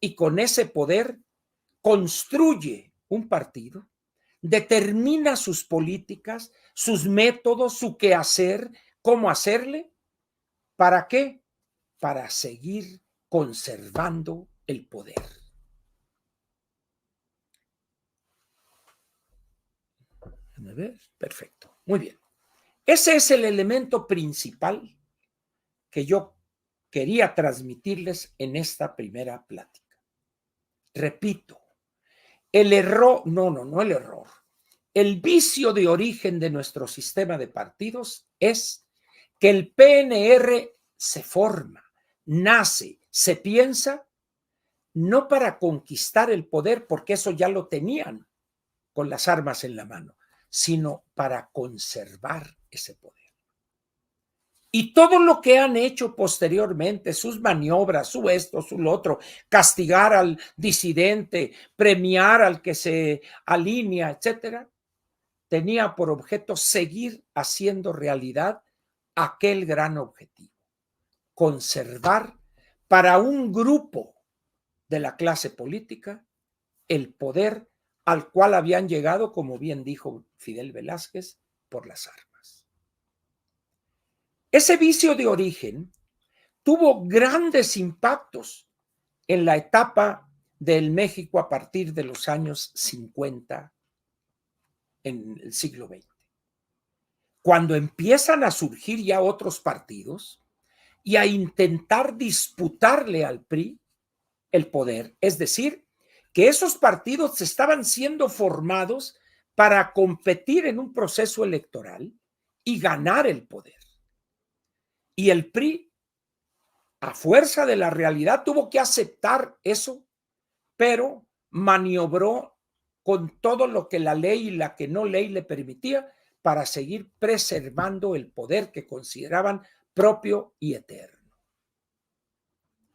Y con ese poder construye un partido, determina sus políticas, sus métodos, su quehacer, cómo hacerle. ¿Para qué? Para seguir conservando el poder. Déjame ver. Perfecto. Muy bien. Ese es el elemento principal que yo quería transmitirles en esta primera plática. Repito, el error, no el error. El vicio de origen de nuestro sistema de partidos es que el PNR se forma, nace, se piensa, no para conquistar el poder, porque eso ya lo tenían con las armas en la mano, sino para conservar ese poder. Y todo lo que han hecho posteriormente, sus maniobras, su esto, su lo otro, castigar al disidente, premiar al que se alinea, etcétera, tenía por objeto seguir haciendo realidad aquel gran objetivo, conservar para un grupo de la clase política el poder al cual habían llegado, como bien dijo Fidel Velázquez, por las armas. Ese vicio de origen tuvo grandes impactos en la etapa del México a partir de los años 50 en el siglo XX. Cuando empiezan a surgir ya otros partidos y a intentar disputarle al PRI el poder, es decir, que esos partidos estaban siendo formados para competir en un proceso electoral y ganar el poder. Y el PRI, a fuerza de la realidad, tuvo que aceptar eso, pero maniobró con todo lo que la ley y la que no ley le permitía para seguir preservando el poder que consideraban propio y eterno.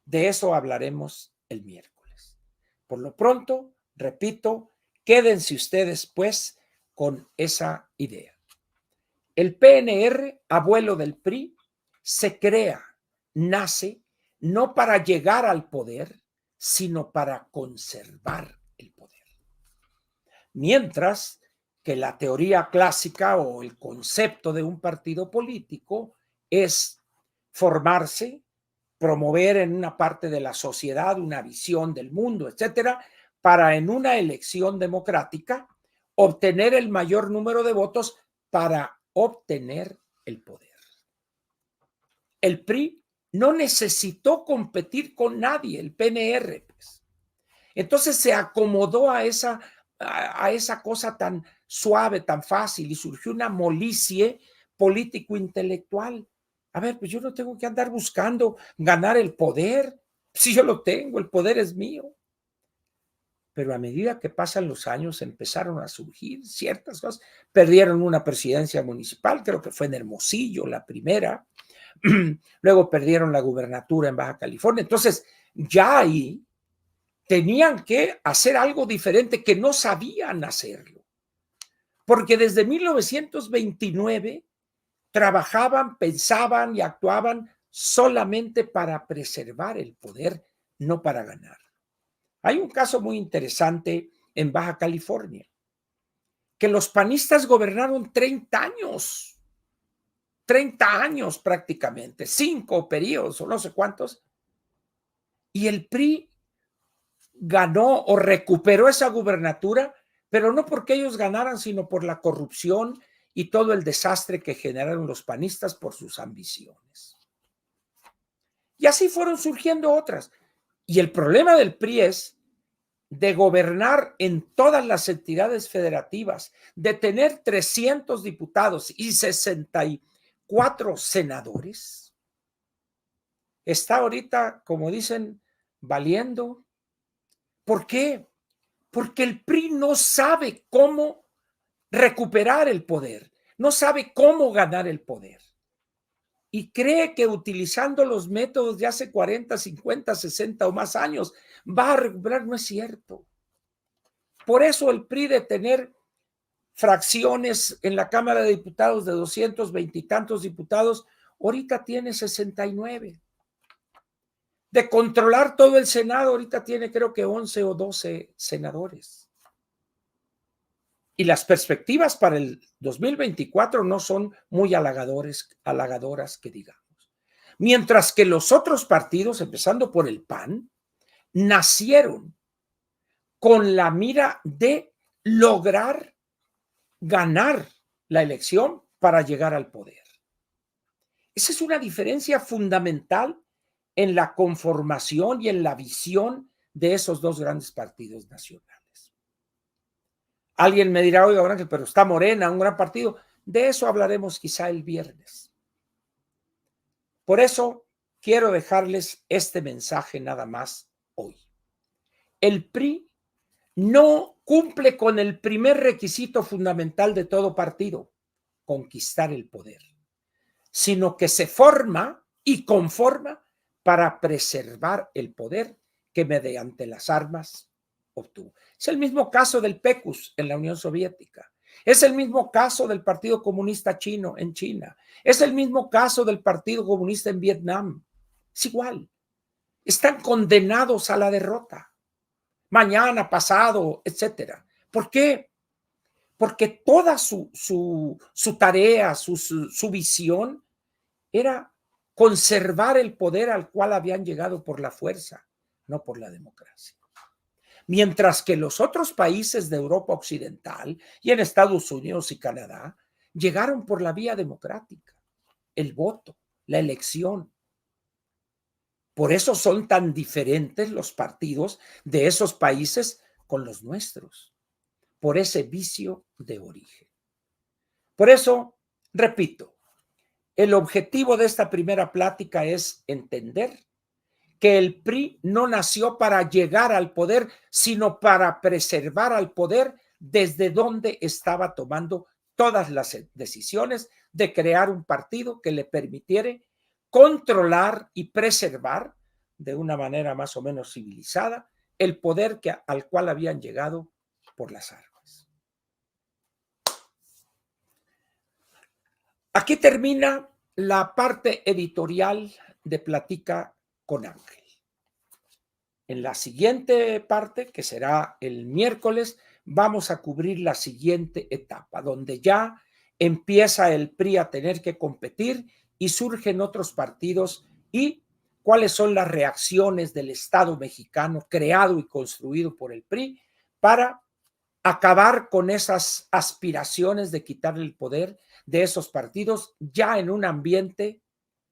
De eso hablaremos el miércoles. Por lo pronto, repito, quédense ustedes pues con esa idea. El PNR, abuelo del PRI, se crea, nace, no para llegar al poder, sino para conservar el poder. Mientras que la teoría clásica o el concepto de un partido político es formarse, promover en una parte de la sociedad una visión del mundo, etcétera, para en una elección democrática obtener el mayor número de votos para obtener el poder. El PRI no necesitó competir con nadie, el PNR, pues. Entonces se acomodó a esa cosa tan suave, tan fácil, y surgió una molicie político-intelectual. A ver, pues yo no tengo que andar buscando ganar el poder. Si yo lo tengo, el poder es mío. Pero a medida que pasan los años empezaron a surgir ciertas cosas. Perdieron una presidencia municipal, creo que fue en Hermosillo la primera, luego perdieron la gubernatura en Baja California. Entonces, ya ahí tenían que hacer algo diferente que no sabían hacerlo. Porque desde 1929 trabajaban, pensaban y actuaban solamente para preservar el poder, no para ganar. Hay un caso muy interesante en Baja California, que los panistas gobernaron 30 años prácticamente, 5 periodos o no sé cuántos, y el PRI ganó o recuperó esa gubernatura, pero no porque ellos ganaran, sino por la corrupción y todo el desastre que generaron los panistas por sus ambiciones. Y así fueron surgiendo otras. Y el problema del PRI es de gobernar en todas las entidades federativas, de tener 300 diputados y 64 senadores, está ahorita, como dicen, valiendo. ¿Por qué? Porque el PRI no sabe cómo recuperar el poder, no sabe cómo ganar el poder. Y cree que utilizando los métodos de hace 40, 50, 60 o más años va a recuperar. No es cierto. Por eso el PRI, de tener fracciones en la Cámara de Diputados de 220 y tantos diputados, ahorita tiene 69. De controlar todo el Senado, ahorita tiene creo que 11 o 12 senadores. Y las perspectivas para el 2024 no son muy halagadoras que digamos. Mientras que los otros partidos, empezando por el PAN, nacieron con la mira de lograr ganar la elección para llegar al poder. Esa es una diferencia fundamental en la conformación y en la visión de esos dos grandes partidos nacionales. Alguien me dirá, oiga, pero está Morena, un gran partido. De eso hablaremos quizá el viernes. Por eso quiero dejarles este mensaje nada más hoy. El PRI no cumple con el primer requisito fundamental de todo partido, conquistar el poder, sino que se forma y conforma para preservar el poder que mediante las armas obtuvo. Es el mismo caso del PECUS en la Unión Soviética. Es el mismo caso del Partido Comunista Chino en China. Es el mismo caso del Partido Comunista en Vietnam. Es igual. Están condenados a la derrota. Mañana, pasado, etcétera. ¿Por qué? Porque toda su tarea, su visión era conservar el poder al cual habían llegado por la fuerza, no por la democracia. Mientras que los otros países de Europa Occidental y en Estados Unidos y Canadá llegaron por la vía democrática, el voto, la elección. Por eso son tan diferentes los partidos de esos países con los nuestros, por ese vicio de origen. Por eso, repito, el objetivo de esta primera plática es entender que el PRI no nació para llegar al poder, sino para preservar al poder desde donde estaba tomando todas las decisiones de crear un partido que le permitiera controlar y preservar de una manera más o menos civilizada el poder al cual habían llegado por las armas. Aquí termina la parte editorial de Platica con Ángel. En la siguiente parte, que será el miércoles, vamos a cubrir la siguiente etapa, donde ya empieza el PRI a tener que competir y surgen otros partidos y cuáles son las reacciones del Estado mexicano creado y construido por el PRI para acabar con esas aspiraciones de quitarle el poder de esos partidos ya en un ambiente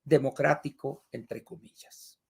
democrático, entre comillas.